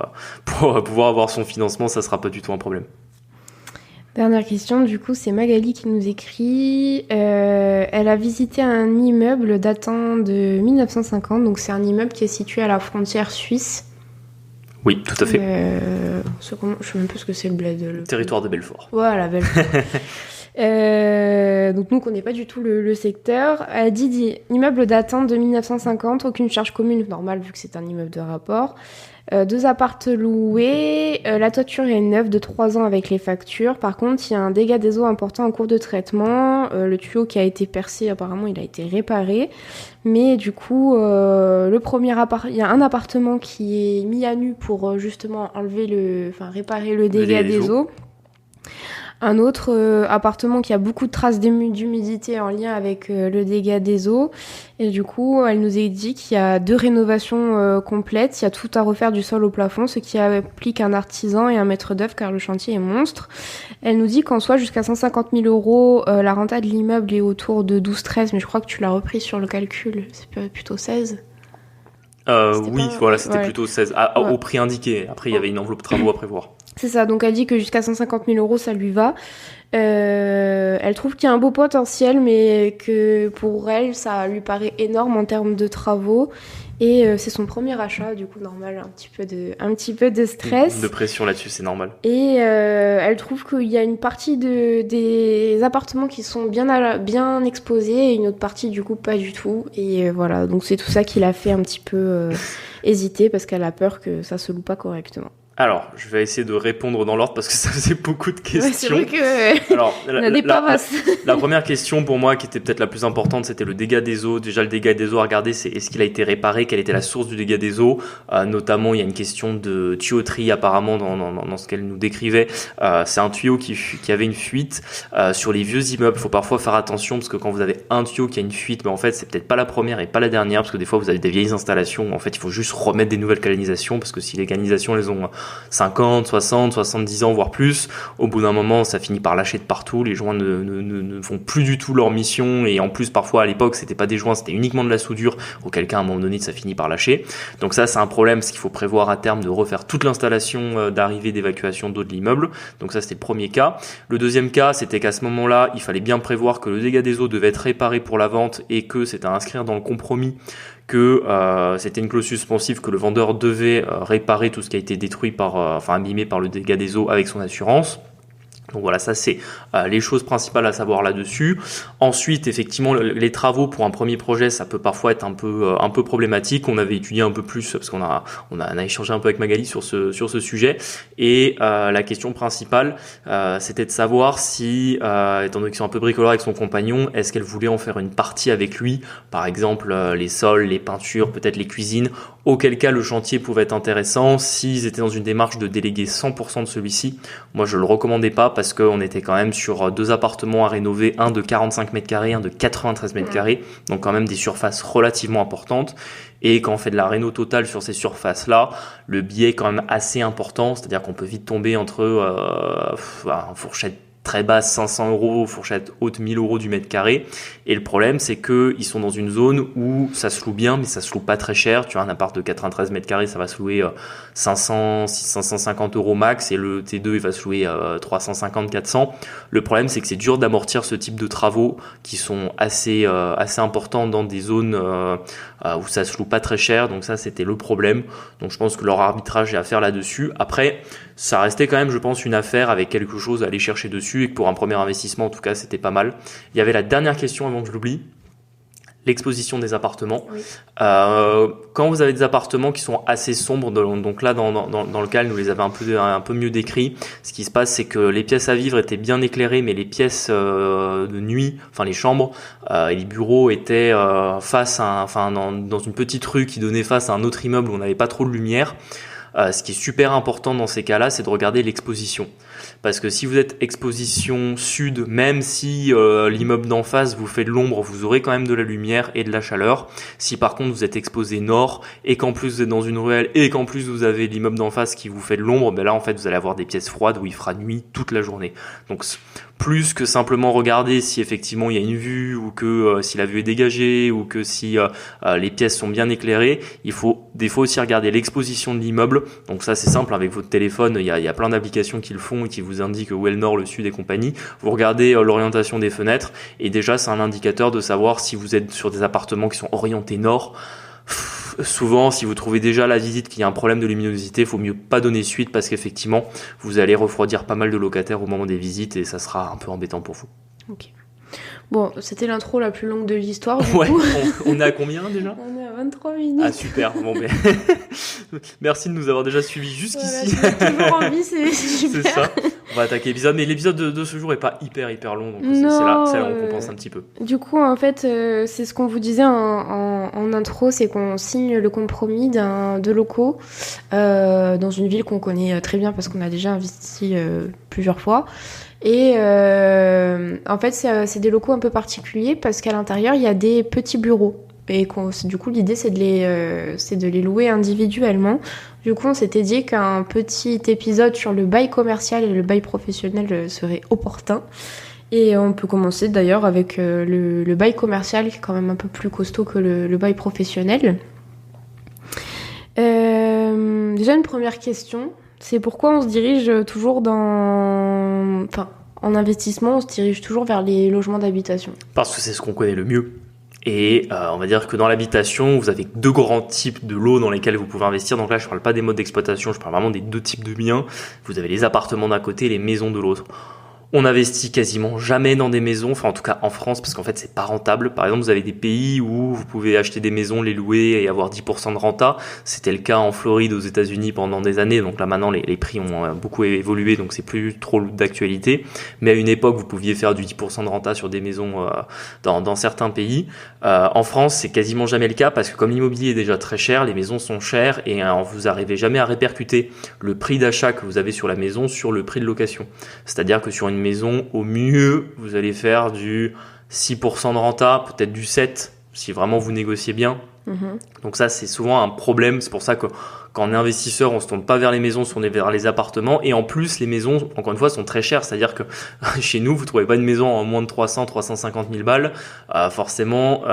pouvoir avoir son financement, ça sera pas du tout un problème. Dernière question, du coup, c'est Magali qui nous écrit. Elle a visité un immeuble datant de 1950, donc c'est un immeuble qui est situé à la frontière suisse. Oui, tout à fait. Je sais même plus ce que c'est le bled. Territoire de Belfort. Voilà, Belfort. Donc nous, on connaît pas du tout le secteur. Elle dit immeuble datant de 1950, aucune charge commune, normale vu que c'est un immeuble de rapport. 2 appartes loués, la toiture est neuve de 3 ans avec les factures. Par contre, il y a un dégât des eaux important en cours de traitement. Le tuyau qui a été percé, apparemment, il a été réparé. Mais du coup, il y a un appartement qui est mis à nu pour justement réparer le dégât des eaux. Un autre appartement qui a beaucoup de traces d'humidité en lien avec le dégât des eaux. Et du coup, elle nous a dit qu'il y a 2 rénovations complètes. Il y a tout à refaire du sol au plafond, ce qui implique un artisan et un maître d'œuvre car le chantier est monstre. Elle nous dit qu'en soi, jusqu'à 150 000 €, la renta de l'immeuble est autour de 12-13, mais je crois que tu l'as repris sur le calcul. C'est plutôt 16. C'était plutôt 16, au prix indiqué. Après, il y avait une enveloppe travaux à prévoir. C'est ça, donc elle dit que jusqu'à 150 000 €, ça lui va. Elle trouve qu'il y a un beau potentiel, mais que pour elle, ça lui paraît énorme en termes de travaux. Et c'est son premier achat, du coup, normal, un petit peu de stress. De pression là-dessus, c'est normal. Et elle trouve qu'il y a une partie des appartements qui sont bien exposés et une autre partie, du coup, pas du tout. Et voilà, donc c'est tout ça qui l'a fait un petit peu hésiter parce qu'elle a peur que ça se loue pas correctement. Alors, je vais essayer de répondre dans l'ordre parce que ça faisait beaucoup de questions. Ouais, c'est vrai que Alors, la première question pour moi qui était peut-être la plus importante, c'était le dégât des eaux. Déjà, le dégât des eaux à regarder, c'est est-ce qu'il a été réparé, quelle était la source du dégât des eaux. Notamment, il y a une question de tuyauterie apparemment dans ce qu'elle nous décrivait. C'est un tuyau qui avait une fuite. Sur les vieux immeubles, il faut parfois faire attention parce que quand vous avez un tuyau qui a une fuite, en fait, c'est peut-être pas la première et pas la dernière parce que des fois, vous avez des vieilles installations. En fait, il faut juste remettre des nouvelles canalisations parce que si les canalisations, elles ont 50, 60, 70 ans, voire plus. Au bout d'un moment, ça finit par lâcher de partout. Les joints ne font plus du tout leur mission. Et en plus, parfois, à l'époque, c'était pas des joints, c'était uniquement de la soudure. Auquel cas, à un moment donné, ça finit par lâcher. Donc ça, c'est un problème, parce qu'il faut prévoir à terme de refaire toute l'installation d'arrivée d'évacuation d'eau de l'immeuble. Donc ça, c'était le premier cas. Le deuxième cas, c'était qu'à ce moment-là, il fallait bien prévoir que le dégât des eaux devait être réparé pour la vente et que c'était à inscrire dans le compromis que c'était une clause suspensive que le vendeur devait réparer tout ce qui a été détruit abîmé par le dégât des eaux avec son assurance. Donc voilà, ça c'est les choses principales à savoir là-dessus. Ensuite, effectivement, les travaux pour un premier projet, ça peut parfois être un peu problématique. On avait étudié un peu plus parce qu'on a échangé un peu avec Magali sur ce sujet. Et la question principale, c'était de savoir si, étant donné qu'ils sont un peu bricoleurs avec son compagnon, est-ce qu'elle voulait en faire une partie avec lui, par exemple les sols, les peintures, peut-être les cuisines. Auquel cas le chantier pouvait être intéressant s'ils étaient dans une démarche de déléguer 100% de celui-ci. Moi, je le recommandais pas parce qu'on était quand même sur 2 appartements à rénover, un de 45 mètres carrés, un de 93 mètres carrés, donc quand même des surfaces relativement importantes. Et quand on fait de la réno totale sur ces surfaces-là, le biais est quand même assez important, c'est-à-dire qu'on peut vite tomber entre une fourchette très basse 500 €, fourchette haute 1000 € du mètre carré. Et le problème, c'est que ils sont dans une zone où ça se loue bien, mais ça se loue pas très cher. Tu as un appart de 93 mètres carrés, ça va se louer 550 € max, et le T2, il va se louer 350, 400. Le problème, c'est que c'est dur d'amortir ce type de travaux qui sont assez importants dans des zones où ça se loue pas très cher. Donc ça, c'était le problème. Donc je pense que leur arbitrage est à faire là-dessus. Après, ça restait quand même, je pense, une affaire avec quelque chose à aller chercher dessus, et que pour un premier investissement, en tout cas, c'était pas mal. Il y avait la dernière question avant que je l'oublie. L'exposition des appartements. Oui. Quand vous avez des appartements qui sont assez sombres, donc là dans le cas, nous les avait un peu mieux décrits. Ce qui se passe, c'est que les pièces à vivre étaient bien éclairées, mais les pièces de nuit, enfin les chambres et les bureaux étaient dans une petite rue qui donnait face à un autre immeuble où on n'avait pas trop de lumière. Ce qui est super important dans ces cas-là, c'est de regarder l'exposition. Parce que si vous êtes exposition sud, même si l'immeuble d'en face vous fait de l'ombre, vous aurez quand même de la lumière et de la chaleur. Si par contre vous êtes exposé nord et qu'en plus vous êtes dans une ruelle et qu'en plus vous avez l'immeuble d'en face qui vous fait de l'ombre, là en fait vous allez avoir des pièces froides où il fera nuit toute la journée. Donc plus que simplement regarder si effectivement il y a une vue, ou que si la vue est dégagée, ou que si les pièces sont bien éclairées, il faut des fois aussi regarder l'exposition de l'immeuble. Donc ça c'est simple, avec votre téléphone, il y a plein d'applications qui le font et qui vous indiquent où est le nord, le sud et compagnie. Vous regardez l'orientation des fenêtres, et déjà c'est un indicateur de savoir si vous êtes sur des appartements qui sont orientés nord. Souvent, si vous trouvez déjà à la visite qu'il y a un problème de luminosité, il faut mieux pas donner suite, parce qu'effectivement, vous allez refroidir pas mal de locataires au moment des visites et ça sera un peu embêtant pour vous. Ok. Bon, c'était l'intro la plus longue de l'histoire. Ouais, on est à combien déjà ? On est à 23 minutes. Ah super, bon ben... Merci de nous avoir déjà suivis jusqu'ici. Voilà, j'ai toujours envie, c'est super. C'est ça. On va attaquer l'épisode, mais l'épisode de ce jour est pas hyper long, donc non, c'est là où on compense un petit peu. Du coup, en fait, c'est ce qu'on vous disait en intro, c'est qu'on signe le compromis de locaux dans une ville qu'on connaît très bien parce qu'on a déjà investi plusieurs fois. Et en fait, c'est des locaux un peu particuliers parce qu'à l'intérieur, il y a des petits bureaux. Et du coup, l'idée, c'est de les louer individuellement. Du coup, on s'était dit qu'un petit épisode sur le bail commercial et le bail professionnel serait opportun. Et on peut commencer d'ailleurs avec le bail commercial, qui est quand même un peu plus costaud que le bail professionnel. Déjà, une première question, c'est pourquoi on se dirige toujours en investissement, on se dirige toujours vers les logements d'habitation. Parce que c'est ce qu'on connaît le mieux. Et on va dire que dans l'habitation, vous avez deux grands types de lots dans lesquels vous pouvez investir. Donc là, je ne parle pas des modes d'exploitation, je parle vraiment des deux types de biens. Vous avez les appartements d'un côté et les maisons de l'autre. On investit quasiment jamais dans des maisons, enfin en tout cas en France, parce qu'en fait c'est pas rentable. Par exemple, vous avez des pays où vous pouvez acheter des maisons, les louer et avoir 10% de renta. C'était le cas en Floride, aux États-Unis pendant des années. Donc là maintenant les prix ont beaucoup évolué, donc c'est plus trop d'actualité. Mais à une époque, vous pouviez faire du 10% de renta sur des maisons dans certains pays. En France, c'est quasiment jamais le cas parce que comme l'immobilier est déjà très cher, les maisons sont chères et vous arrivez jamais à répercuter le prix d'achat que vous avez sur la maison sur le prix de location. C'est-à-dire que sur une maison, au mieux, vous allez faire du 6% de renta, peut-être du 7%, si vraiment vous négociez bien. Donc ça, c'est souvent un problème. C'est pour ça que quand on est investisseur, on se tourne pas vers les maisons, on se tourne vers les appartements. Et en plus, les maisons, encore une fois, sont très chères. C'est-à-dire que chez nous, vous trouvez pas une maison en moins de 350 000 balles. Forcément...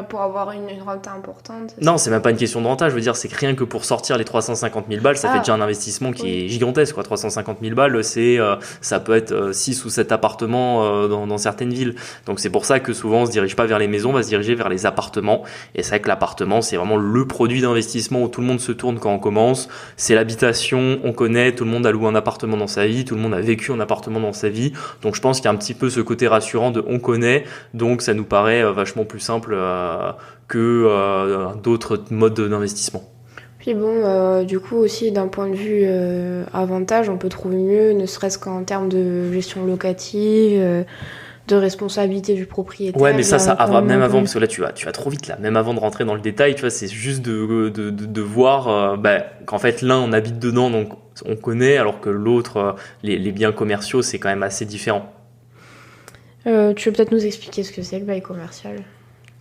Pour avoir une renta importante. Non, c'est même pas une question de renta. Je veux dire, c'est que rien que pour sortir les 350 000 balles, ça fait déjà un investissement qui est gigantesque, quoi. 350 000 balles, ça peut être 6 ou 7 appartements dans certaines villes. Donc c'est pour ça que souvent on se dirige pas vers les maisons, on va se diriger vers les appartements. Et c'est vrai que l'appartement, c'est vraiment le produit d'investissement où tout le monde se tourne quand on commence. C'est l'habitation, on connaît, tout le monde a loué un appartement dans sa vie, tout le monde a vécu un appartement dans sa vie. Donc je pense qu'il y a un petit peu ce côté rassurant de on connaît, donc ça nous paraît vachement plus simple que d'autres modes d'investissement. Puis bon, du coup aussi d'un point de vue avantage, on peut trouver mieux, ne serait-ce qu'en termes de gestion locative, de responsabilité du propriétaire. Ouais, mais ça même avant, parce que là tu vas trop vite là. Même avant de rentrer dans le détail, tu vois, c'est juste de voir qu'en fait l'un on habite dedans, donc on connaît, alors que l'autre, les biens commerciaux, c'est quand même assez différent. Tu veux peut-être nous expliquer ce que c'est le bail commercial ?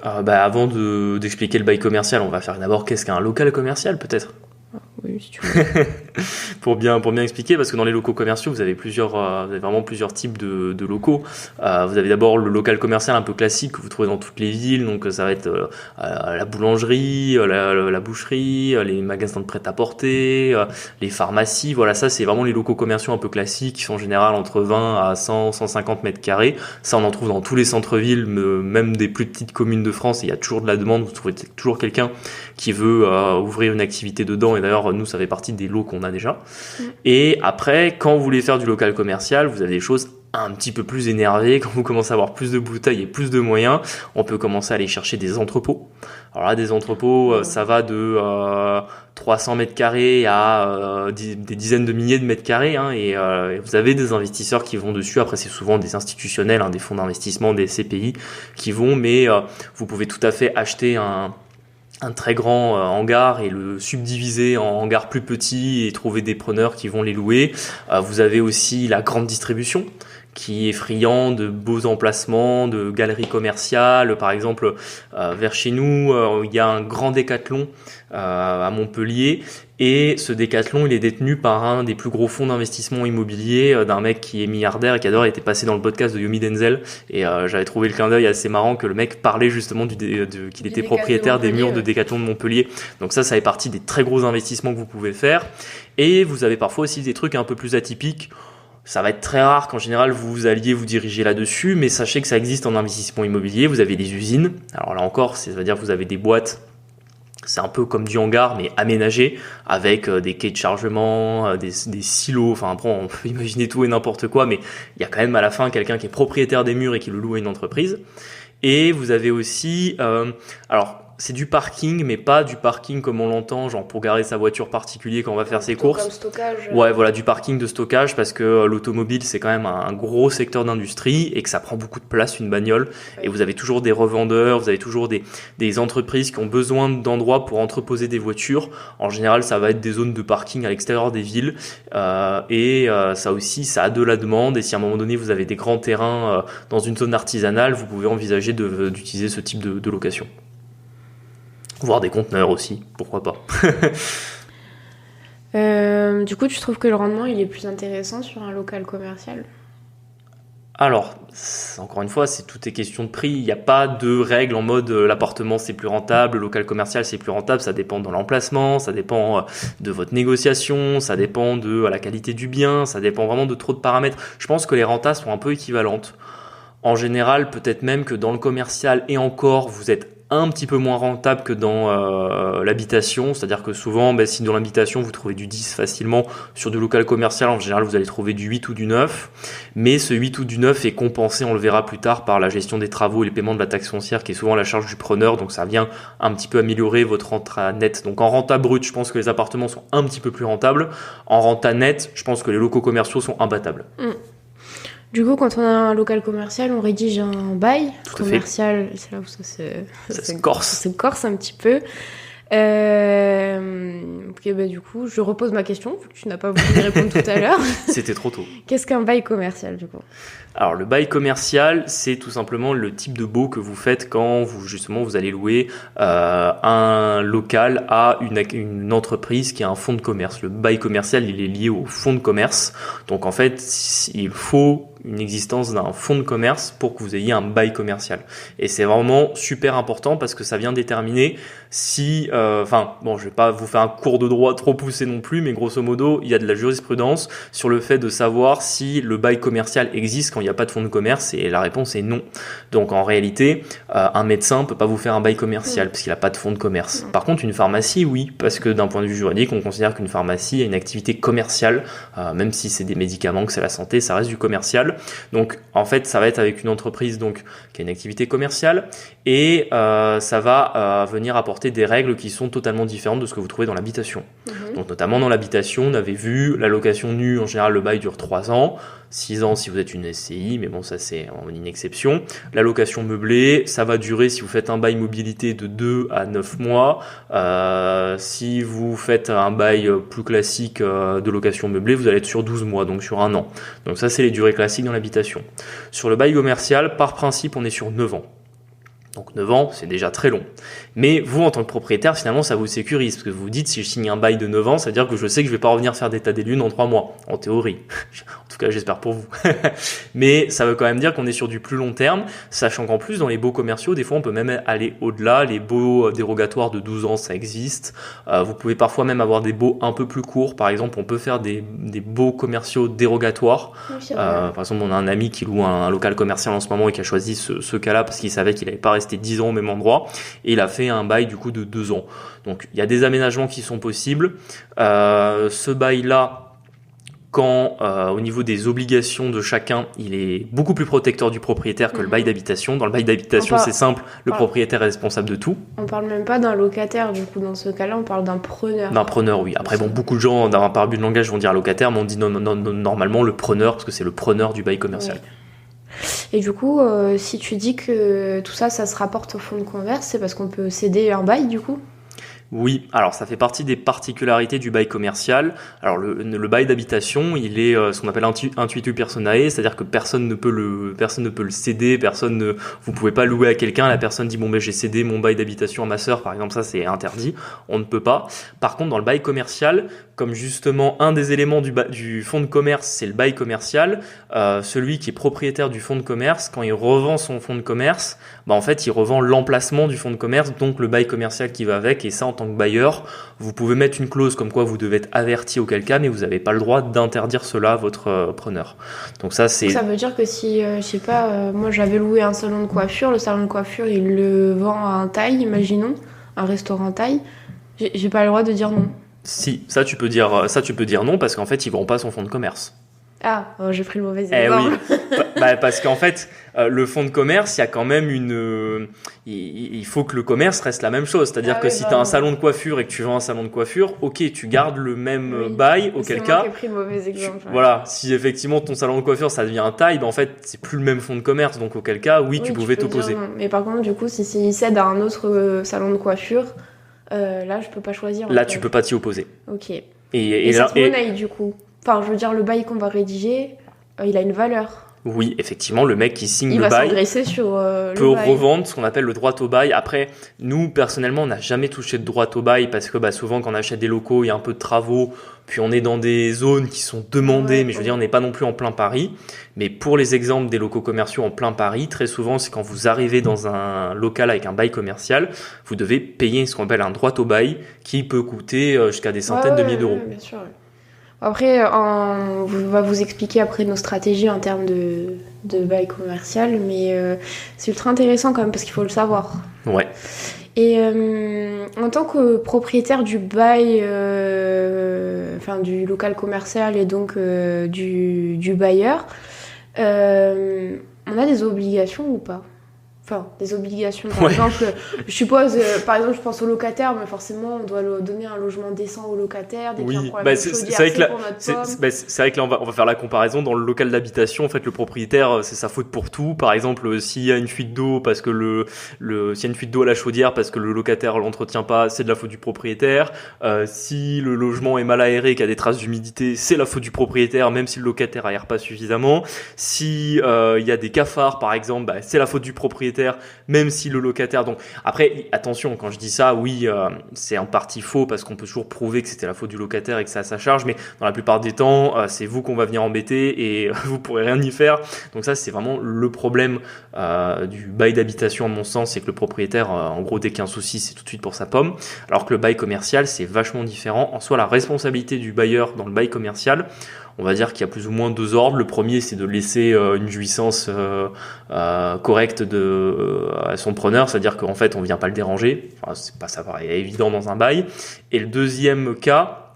Avant d'expliquer le bail commercial, on va faire d'abord qu'est-ce qu'un local commercial peut-être. Oui, si tu veux. pour bien expliquer, parce que dans les locaux commerciaux, vous avez vraiment plusieurs types de locaux. Vous avez d'abord le local commercial un peu classique que vous trouvez dans toutes les villes, donc ça va être la boulangerie, la boucherie, les magasins de prêt-à-porter, les pharmacies. Voilà, ça c'est vraiment les locaux commerciaux un peu classiques qui sont en général entre 20 à 100, 150 mètres carrés. Ça on en trouve dans tous les centres-villes, même des plus petites communes de France. Il y a toujours de la demande, vous trouvez toujours quelqu'un qui veut ouvrir une activité dedans. Et d'ailleurs, nous, ça fait partie des lots qu'on a déjà. Et après, quand vous voulez faire du local commercial, vous avez des choses un petit peu plus énervées. Quand vous commencez à avoir plus de bouteilles et plus de moyens, on peut commencer à aller chercher des entrepôts. Alors là, des entrepôts, ça va de 300 mètres carrés à des dizaines de milliers de mètres carrés. Et vous avez des investisseurs qui vont dessus. Après, c'est souvent des institutionnels, des fonds d'investissement, des CPI qui vont. Mais vous pouvez tout à fait acheter un très grand hangar et le subdiviser en hangars plus petits et trouver des preneurs qui vont les louer. Vous avez aussi la grande distribution qui est friand de beaux emplacements, de galeries commerciales. Par exemple, vers chez nous, il y a un grand Décathlon à Montpellier. Et ce Décathlon, il est détenu par un des plus gros fonds d'investissement immobilier d'un mec qui est milliardaire et qui adore. Il était passé dans le podcast de Yomi Denzel. Et j'avais trouvé le clin d'œil assez marrant que le mec parlait justement qu'il était propriétaire des murs de Décathlon de Montpellier. Donc ça fait partie des très gros investissements que vous pouvez faire. Et vous avez parfois aussi des trucs un peu plus atypiques. Ça va être très rare qu'en général vous alliez vous diriger là-dessus, mais sachez que ça existe en investissement immobilier. Vous avez des usines. Alors là encore, ça veut dire que vous avez des boîtes C'est un peu comme du hangar, mais aménagé, avec des quais de chargement, des silos. Enfin, après, on peut imaginer tout et n'importe quoi, mais il y a quand même à la fin quelqu'un qui est propriétaire des murs et qui le loue à une entreprise. Et vous avez aussi, alors c'est du parking, mais pas du parking comme on l'entend, genre pour garer sa voiture particulier quand on va faire ses courses. Comme stockage. Ouais, voilà, du parking de stockage, parce que l'automobile c'est quand même un gros secteur d'industrie et que ça prend beaucoup de place une bagnole. Oui. Et vous avez toujours des revendeurs, vous avez toujours des entreprises qui ont besoin d'endroits pour entreposer des voitures. En général, ça va être des zones de parking à l'extérieur des villes. Ça aussi, ça a de la demande. Et si à un moment donné vous avez des grands terrains dans une zone artisanale, vous pouvez envisager d'utiliser ce type de location. Voire des conteneurs aussi, pourquoi pas. Du coup, tu trouves que le rendement il est plus intéressant sur un local commercial? Alors, encore une fois, tout est question de prix. Il n'y a pas de règle en mode l'appartement c'est plus rentable, le local commercial c'est plus rentable. Ça dépend de l'emplacement, ça dépend de votre négociation, ça dépend de la qualité du bien, ça dépend vraiment de trop de paramètres. Je pense que les rentas sont un peu équivalentes. En général, peut-être même que dans le commercial et encore, vous êtes un petit peu moins rentable que dans l'habitation, c'est-à-dire que souvent, si dans l'habitation vous trouvez du 10 facilement, sur du local commercial en général vous allez trouver du 8 ou du 9, mais ce 8 ou du 9 est compensé, on le verra plus tard, par la gestion des travaux et les paiements de la taxe foncière qui est souvent à la charge du preneur, donc ça vient un petit peu améliorer votre renta net. Donc en renta brute, je pense que les appartements sont un petit peu plus rentables, en renta net, je pense que les locaux commerciaux sont imbattables. Du coup, quand on a un local commercial, on rédige un bail Tout commercial. C'est là où ça se corse. Ça se corse un petit peu. Du coup, je repose ma question, vu que tu n'as pas voulu y répondre tout à l'heure. C'était trop tôt. Qu'est-ce qu'un bail commercial, du coup? Alors, le bail commercial, c'est tout simplement le type de baux que vous faites quand vous allez louer un local à une entreprise qui a un fonds de commerce. Le bail commercial, il est lié au fonds de commerce. Donc, en fait, il faut une existence d'un fonds de commerce pour que vous ayez un bail commercial. Et c'est vraiment super important parce que ça vient déterminer si, je vais pas vous faire un cours de droit trop poussé non plus, mais grosso modo, il y a de la jurisprudence sur le fait de savoir si le bail commercial existe quand il n'y a pas de fonds de commerce, et la réponse est non. Donc en réalité, un médecin peut pas vous faire un bail commercial parce qu'il n'a pas de fonds de commerce. Par contre, une pharmacie, oui, parce que d'un point de vue juridique, on considère qu'une pharmacie a une activité commerciale, même si c'est des médicaments, que c'est la santé, ça reste du commercial. Donc en fait, ça va être avec une entreprise donc qui a une activité commerciale, et ça va venir apporter des règles qui sont totalement différentes de ce que vous trouvez dans l'habitation. Donc notamment dans l'habitation, on avait vu la location nue, en général le bail dure 3 ans, 6 ans si vous êtes une SCI, mais bon, ça c'est une exception. La location meublée, ça va durer, si vous faites un bail mobilité, de 2 à 9 mois. Si vous faites un bail plus classique de location meublée, vous allez être sur 12 mois, donc sur 1 an. Donc ça, c'est les durées classiques dans l'habitation. Sur le bail commercial, par principe, on est sur 9 ans. Donc 9 ans, c'est déjà très long. Mais vous, en tant que propriétaire, finalement, ça vous sécurise. Parce que vous vous dites, si je signe un bail de 9 ans, ça veut dire que je sais que je vais pas revenir faire d'état des lieux dans 3 mois. En théorie. En tout cas, j'espère pour vous. Mais ça veut quand même dire qu'on est sur du plus long terme, sachant qu'en plus, dans les baux commerciaux, des fois, on peut même aller au-delà. Les baux dérogatoires de 12 ans, ça existe. Vous pouvez parfois même avoir des baux un peu plus courts. Par exemple, on peut faire des baux commerciaux dérogatoires. Oui, par exemple, on a un ami qui loue un local commercial en ce moment et qui a choisi ce cas-là parce qu'il savait qu'il n'avait pas resté 10 ans au même endroit, et il a fait un bail du coup de 2 ans. Donc il y a des aménagements qui sont possibles. Ce bail-là, quand au niveau des obligations de chacun, il est beaucoup plus protecteur du propriétaire que le bail d'habitation. Dans le bail d'habitation, c'est simple, le propriétaire est responsable de tout. On parle même pas d'un locataire, du coup, dans ce cas-là, on parle d'un preneur. D'un preneur, oui. Après, beaucoup de gens, par abus de langage, vont dire locataire, mais on dit normalement le preneur, parce que c'est le preneur du bail commercial. Oui. Et du coup, si tu dis que tout ça, ça se rapporte au fonds de commerce, c'est parce qu'on peut céder un bail, du coup ? Oui, alors ça fait partie des particularités du bail commercial. Alors le bail d'habitation, il est ce qu'on appelle intuitu personae, c'est-à-dire que personne ne peut le céder, vous pouvez pas louer à quelqu'un, la personne dit j'ai cédé mon bail d'habitation à ma sœur, par exemple, ça c'est interdit, on ne peut pas. Par contre, dans le bail commercial, comme justement un des éléments du fonds de commerce, c'est le bail commercial, celui qui est propriétaire du fonds de commerce, quand il revend son fonds de commerce, en fait, il revend l'emplacement du fonds de commerce, donc le bail commercial qui va avec, et ça, en tant que bailleur, vous pouvez mettre une clause comme quoi vous devez être averti auquel cas, mais vous n'avez pas le droit d'interdire cela à votre preneur. Donc ça, c'est... Ça veut dire que si, je sais pas, moi j'avais loué un salon de coiffure, le salon de coiffure, il le vend à un taille, imaginons. un restaurant thaï, j'ai pas le droit de dire non. Si, ça tu peux dire non parce qu'en fait ils vendent pas son fonds de commerce. Ah, j'ai pris le mauvais exemple. Oui, parce qu'en fait, le fonds de commerce, il y a quand même il faut que le commerce reste la même chose. C'est-à-dire que si tu as un salon de coiffure et que tu vends un salon de coiffure, ok, tu gardes le même bail, auquel cas. C'est moi qui ai pris le mauvais exemple. Voilà, si effectivement ton salon de coiffure ça devient un taille, en fait c'est plus le même fonds de commerce, donc auquel cas, oui, tu pouvais t'opposer. Mais par contre, du coup, si il cède à un autre salon de coiffure, là je peux pas choisir. Là, tu peux pas t'y opposer. Ok. Et cette monnaie, du coup. Enfin, je veux dire, le bail qu'on va rédiger, il a une valeur. Oui, effectivement, le mec qui signe le bail il va s'engraisser sur peut revendre ce qu'on appelle le droit au bail. Après, nous, personnellement, on n'a jamais touché de droit au bail parce que souvent, quand on achète des locaux, il y a un peu de travaux, puis on est dans des zones qui sont demandées, mais je veux dire, on n'est pas non plus en plein Paris. Mais pour les exemples des locaux commerciaux en plein Paris, très souvent, c'est quand vous arrivez dans un local avec un bail commercial, vous devez payer ce qu'on appelle un droit au bail qui peut coûter jusqu'à des centaines de milliers d'euros. Bien sûr. Après, on va vous expliquer après nos stratégies en termes de bail commercial, mais c'est ultra intéressant quand même parce qu'il faut le savoir. Ouais. Et en tant que propriétaire du bail, du local commercial et donc du bailleur, on a des obligations ou pas ? Enfin, des obligations, par exemple, je suppose, par exemple, je pense aux locataires, mais forcément, on doit donner un logement décent aux locataires, des clients pour la chaudière, c'est vrai que là, on va faire la comparaison. Dans le local d'habitation, en fait, le propriétaire, c'est sa faute pour tout. Par exemple, s'il y a une fuite d'eau parce que s'il y a une fuite d'eau à la chaudière parce que le locataire l'entretient pas, c'est de la faute du propriétaire. Si le logement est mal aéré, qu'il y a des traces d'humidité, c'est la faute du propriétaire, même si le locataire aère pas suffisamment. Si il y a des cafards, par exemple, c'est la faute du propriétaire, même si le locataire. Donc après, attention, quand je dis ça, oui, c'est en partie faux parce qu'on peut toujours prouver que c'était la faute du locataire et que c'est à sa charge, mais dans la plupart des temps, c'est vous qu'on va venir embêter et vous pourrez rien y faire. Donc ça, c'est vraiment le problème du bail d'habitation, à mon sens, c'est que le propriétaire, en gros, dès qu'il y a un souci, c'est tout de suite pour sa pomme. Alors que le bail commercial, c'est vachement différent. En soi, la responsabilité du bailleur dans le bail commercial, on va dire qu'il y a plus ou moins deux ordres. Le premier, c'est de laisser une jouissance correcte à son preneur, c'est-à-dire qu'en fait, on vient pas le déranger. Enfin, ça paraît évident dans un bail. Et le deuxième cas,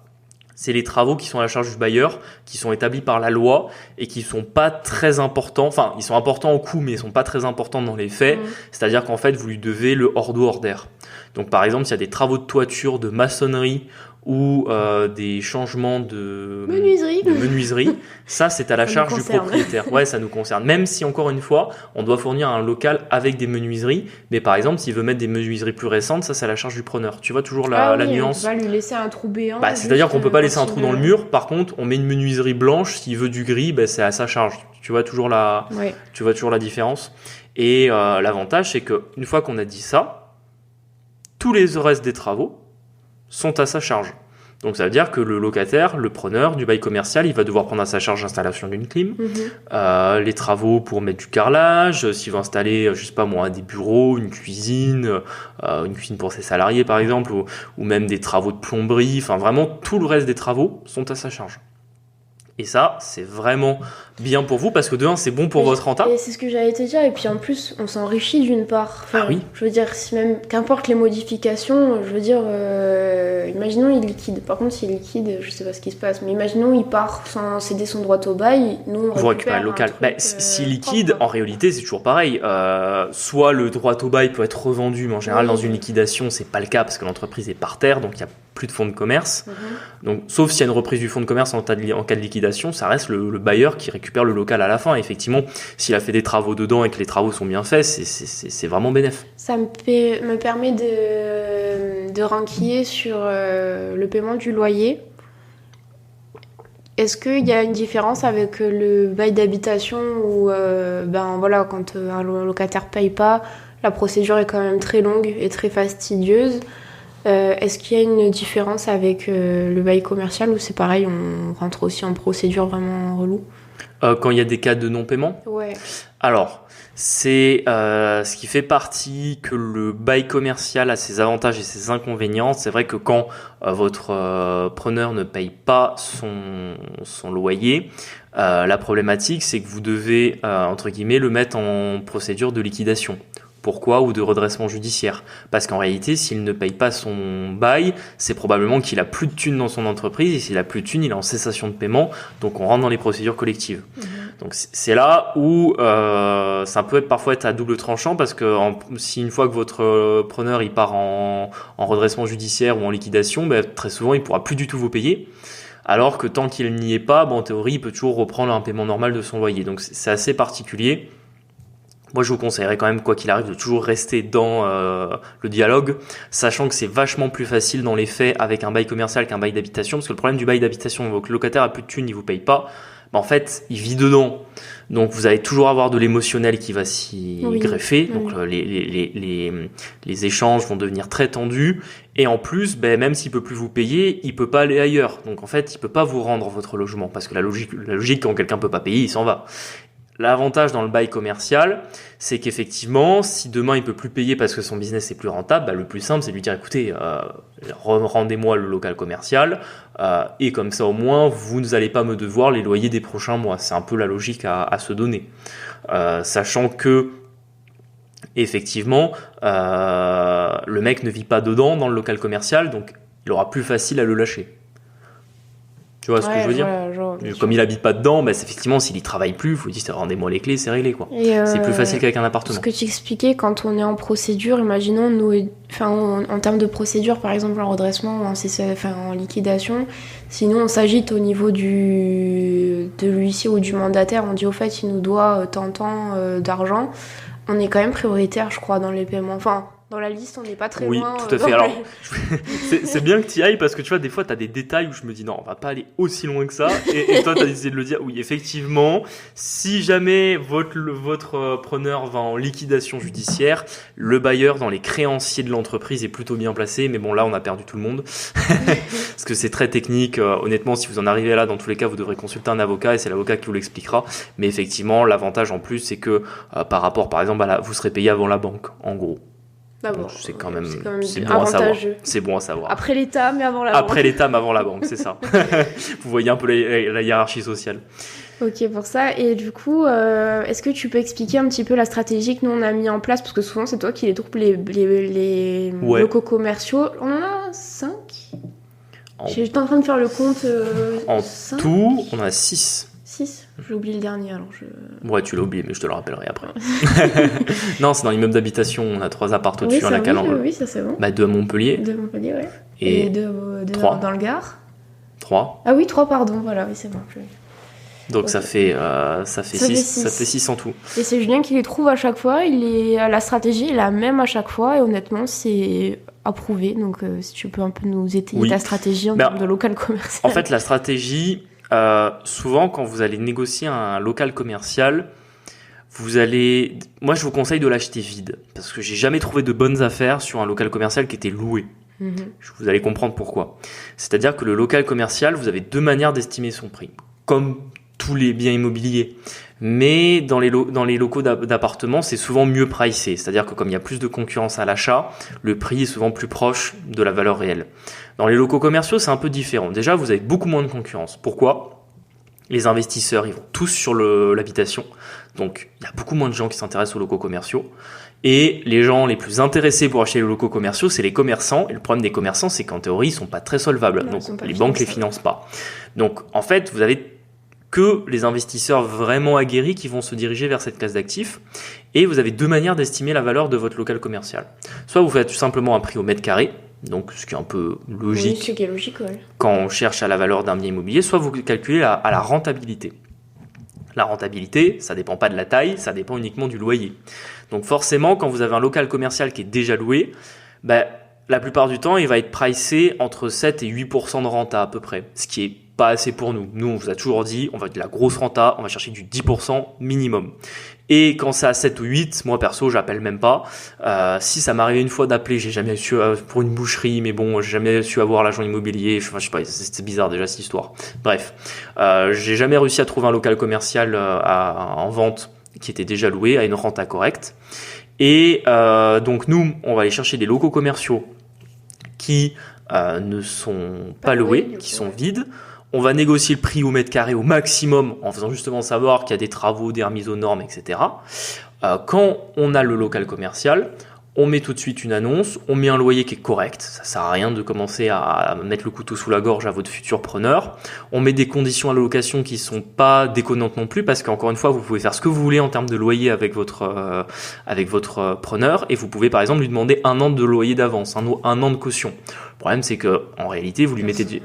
c'est les travaux qui sont à la charge du bailleur, qui sont établis par la loi et qui sont pas très importants. Enfin, ils sont importants au coût, mais ils sont pas très importants dans les faits. C'est-à-dire qu'en fait, vous lui devez le hors d'eau, hors d'air. Donc, par exemple, s'il y a des travaux de toiture, de maçonnerie ou des changements de menuiserie, ça c'est à la charge du propriétaire. Ouais, ça nous concerne. Même si, encore une fois, on doit fournir un local avec des menuiseries, mais par exemple, s'il veut mettre des menuiseries plus récentes, ça c'est à la charge du preneur. Tu vois toujours la nuance. On va lui laisser un trou béant. C'est-à-dire qu'on peut pas laisser un trou dans le mur. Par contre, on met une menuiserie blanche. S'il veut du gris, c'est à sa charge. Tu vois toujours la différence. Et l'avantage, c'est que une fois qu'on a dit ça, tous les restes des travaux sont à sa charge. Donc ça veut dire que le locataire, le preneur du bail commercial, il va devoir prendre à sa charge l'installation d'une clim, les travaux pour mettre du carrelage, s'il veut installer, je sais pas moi, des bureaux, une cuisine pour ses salariés par exemple, ou même des travaux de plomberie, enfin vraiment tout le reste des travaux sont à sa charge. Et ça, c'est vraiment bien pour vous parce que de un, c'est bon pour votre renta. Et c'est ce que j'allais te dire. Et puis en plus, on s'enrichit d'une part. Enfin, oui. Je veux dire, si même qu'importe les modifications, je veux dire, imaginons il liquide. Par contre, s'il liquide, je sais pas ce qui se passe, mais imaginons il part sans céder son droit au bail. Nous, on récupère le local. S'il liquide, en réalité, c'est toujours pareil. Soit le droit au bail peut être revendu, mais en général, dans une liquidation, c'est pas le cas parce que l'entreprise est par terre, donc il y a plus de fonds de commerce. Donc, sauf s'il y a une reprise du fonds de commerce en cas de liquidation, ça reste le bailleur qui récupère le local à la fin. Et effectivement, s'il a fait des travaux dedans et que les travaux sont bien faits, c'est vraiment bénéf. Ça me permet de renquiller sur le paiement du loyer. Est-ce qu'il y a une différence avec le bail d'habitation où, quand un locataire paye pas, la procédure est quand même très longue et très fastidieuse? Est-ce qu'il y a une différence avec le bail commercial ou c'est pareil, on rentre aussi en procédure vraiment relou? Quand il y a des cas de non-paiement? Ouais. Alors, c'est ce qui fait partie que le bail commercial a ses avantages et ses inconvénients. C'est vrai que quand votre preneur ne paye pas son loyer, la problématique, c'est que vous devez, entre guillemets, le mettre en procédure de liquidation. Pourquoi? Ou de redressement judiciaire. Parce qu'en réalité, s'il ne paye pas son bail, c'est probablement qu'il a plus de thunes dans son entreprise, et s'il a plus de thunes, il est en cessation de paiement, donc on rentre dans les procédures collectives. Donc c'est là où ça peut parfois être à double tranchant, parce que si une fois que votre preneur il part en redressement judiciaire ou en liquidation, très souvent il pourra plus du tout vous payer. Alors que tant qu'il n'y est pas, en théorie, il peut toujours reprendre un paiement normal de son loyer. Donc c'est assez particulier. Moi, je vous conseillerais quand même, quoi qu'il arrive, de toujours rester dans le dialogue, sachant que c'est vachement plus facile dans les faits avec un bail commercial qu'un bail d'habitation, parce que le problème du bail d'habitation, votre locataire a plus de thunes, il vous paye pas, en fait, il vit dedans. Donc, vous allez toujours avoir de l'émotionnel qui va s'y greffer. Donc, les échanges vont devenir très tendus. Et en plus, même s'il peut plus vous payer, il peut pas aller ailleurs. Donc, en fait, il peut pas vous rendre votre logement, parce que la logique, quand quelqu'un peut pas payer, il s'en va. L'avantage dans le bail commercial, c'est qu'effectivement, si demain il peut plus payer parce que son business est plus rentable, le plus simple c'est de lui dire écoutez, rendez-moi le local commercial et comme ça au moins vous n'allez pas me devoir les loyers des prochains mois. C'est un peu la logique à se donner, sachant que effectivement le mec ne vit pas dedans dans le local commercial, donc il aura plus facile à le lâcher. Tu vois ce que je veux dire? Comme il habite pas dedans, effectivement, s'il y travaille plus, il faut dire rendez-moi les clés, c'est réglé, quoi. C'est plus facile qu'avec un appartement. Ce que tu expliquais, quand on est en procédure, imaginons, en termes de procédure, par exemple en redressement ou en liquidation, sinon on s'agite au niveau de l'huissier ou du mandataire, on dit au fait il nous doit tant d'argent, on est quand même prioritaire, je crois, dans les paiements. Dans la liste, on n'est pas très loin. Oui, tout à fait. Alors, c'est bien que tu y ailles parce que tu vois, des fois, tu as des détails où je me dis non, on va pas aller aussi loin que ça. Et toi, tu as décidé de le dire. Oui, effectivement, si jamais votre preneur va en liquidation judiciaire, le bailleur dans les créanciers de l'entreprise est plutôt bien placé. Mais bon, là, on a perdu tout le monde parce que c'est très technique. Honnêtement, si vous en arrivez là, dans tous les cas, vous devrez consulter un avocat et c'est l'avocat qui vous l'expliquera. Mais effectivement, l'avantage en plus, c'est que par rapport, par exemple, vous serez payé avant la banque, en gros. Bon, c'est quand même bon à savoir. C'est bon à savoir. Après l'État, mais avant la banque. Après l'État, mais avant la banque, c'est ça. Vous voyez un peu la hiérarchie sociale. Ok, pour ça. Et du coup, est-ce que tu peux expliquer un petit peu la stratégie que nous on a mis en place? Parce que souvent, c'est toi qui les trouves les locaux commerciaux. On en a 5. J'étais en train de faire le compte. En 5. Tout, on a 6. 6. J'ai oublié le dernier, alors Ouais, tu l'as oublié, mais je te le rappellerai après. Non, c'est dans l'immeuble d'habitation. On a 3 apparts au-dessus, un calandre. Oui, ça c'est bon. 2 à Montpellier. 2 à Montpellier, ouais. Et 2 3 dans le Gard. 3. Ah oui, 3, pardon. Voilà, oui, c'est bon. Donc ça fait 6 en tout. Et c'est Julien qui les trouve à chaque fois. La stratégie est la même à chaque fois. Et honnêtement, c'est approuvé. Donc si tu peux un peu nous étayer ta stratégie en termes de local commercial. En fait, la stratégie... souvent quand vous allez négocier un local commercial, moi je vous conseille de l'acheter vide parce que j'ai jamais trouvé de bonnes affaires sur un local commercial qui était loué. Vous allez comprendre pourquoi. C'est-à-dire que le local commercial, vous avez 2 manières d'estimer son prix, comme tous les biens immobiliers. Mais dans les locaux d'appartements, c'est souvent mieux pricé. C'est-à-dire que comme il y a plus de concurrence à l'achat, le prix est souvent plus proche de la valeur réelle. Dans les locaux commerciaux, c'est un peu différent. Déjà, vous avez beaucoup moins de concurrence. Pourquoi ? Les investisseurs, ils vont tous sur l'habitation. Donc, il y a beaucoup moins de gens qui s'intéressent aux locaux commerciaux. Et les gens les plus intéressés pour acheter les locaux commerciaux, c'est les commerçants. Et le problème des commerçants, c'est qu'en théorie, ils sont pas très solvables. Donc, les banques les financent pas. Donc, en fait, vous avez que les investisseurs vraiment aguerris qui vont se diriger vers cette classe d'actifs. Et vous avez 2 manières d'estimer la valeur de votre local commercial. Soit vous faites tout simplement un prix au mètre carré, donc ce qui est un peu logique, oui, ce qui est logique, ouais. Quand on cherche à la valeur d'un bien immobilier, soit vous calculez à la rentabilité. La rentabilité, ça dépend pas de la taille, ça dépend uniquement du loyer. Donc forcément, quand vous avez un local commercial qui est déjà loué, la plupart du temps, il va être pricé entre 7 et 8% de renta à peu près, ce qui est pas assez pour nous. Nous, on vous a toujours dit, on va de la grosse renta, on va chercher du 10% minimum. Et quand c'est à 7 ou 8, moi perso, j'appelle même pas. Si ça m'arrivait une fois d'appeler, j'ai jamais su pour une boucherie, mais bon, j'ai jamais su avoir l'agent immobilier. Je sais pas, c'est bizarre déjà cette histoire. Bref, j'ai jamais réussi à trouver un local commercial en vente qui était déjà loué à une renta correcte. Et donc nous, on va aller chercher des locaux commerciaux qui ne sont pas loués, qui sont vides. On va négocier le prix au mètre carré au maximum en faisant justement savoir qu'il y a des travaux, des remises aux normes, etc. Quand on a le local commercial, on met tout de suite une annonce, on met un loyer qui est correct, ça sert à rien de commencer à mettre le couteau sous la gorge à votre futur preneur. On met des conditions à la location qui sont pas déconnantes non plus, parce qu'encore une fois, vous pouvez faire ce que vous voulez en termes de loyer avec votre preneur, et vous pouvez par exemple lui demander 1 an de loyer d'avance, un an de caution. Le problème, c'est que en réalité, vous lui mettez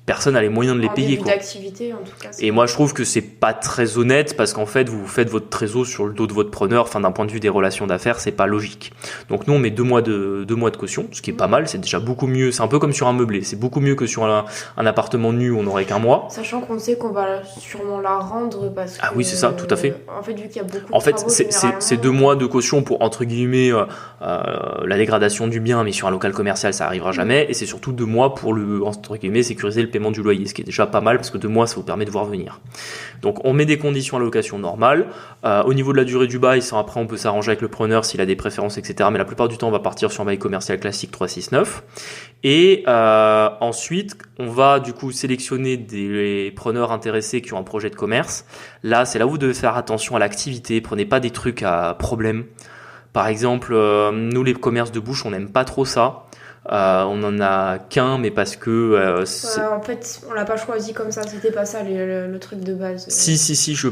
personne n'a les moyens de les payer, quoi. D'activité, en tout cas. Et moi, je trouve que c'est pas très honnête, parce qu'en fait, vous faites votre trésor sur le dos de votre preneur. Enfin, d'un point de vue des relations d'affaires, c'est pas logique. Donc nous, on met 2 mois de caution, ce qui est pas mal. C'est déjà beaucoup mieux. C'est un peu comme sur un meublé. C'est beaucoup mieux que sur un appartement nu où on n'aurait qu'1 mois. Sachant qu'on sait qu'on va sûrement la rendre parce que... Ah oui, c'est ça, tout à fait. En fait, vu qu'il y a beaucoup de travaux, c'est 2 mois de caution pour, entre guillemets, la dégradation du bien, mais sur un local commercial, ça arrivera jamais. Et c'est surtout 2 mois pour entre guillemets, sécuriser le paiement du loyer, ce qui est déjà pas mal, parce que 2 mois, ça vous permet de voir venir. Donc, on met des conditions à la location normale. Au niveau de la durée du bail, après, on peut s'arranger avec le preneur s'il a des préférences, etc. Mais la plupart du temps, on va partir sur un bail commercial classique 369. Et ensuite, on va du coup sélectionner des preneurs intéressés qui ont un projet de commerce. Là, c'est là où vous devez faire attention à l'activité. Prenez pas des trucs à problème. Par exemple, nous, les commerces de bouche, on n'aime pas trop ça. On en a qu'un, mais parce que en fait, on l'a pas choisi comme ça. C'était pas ça le truc de base. Si, on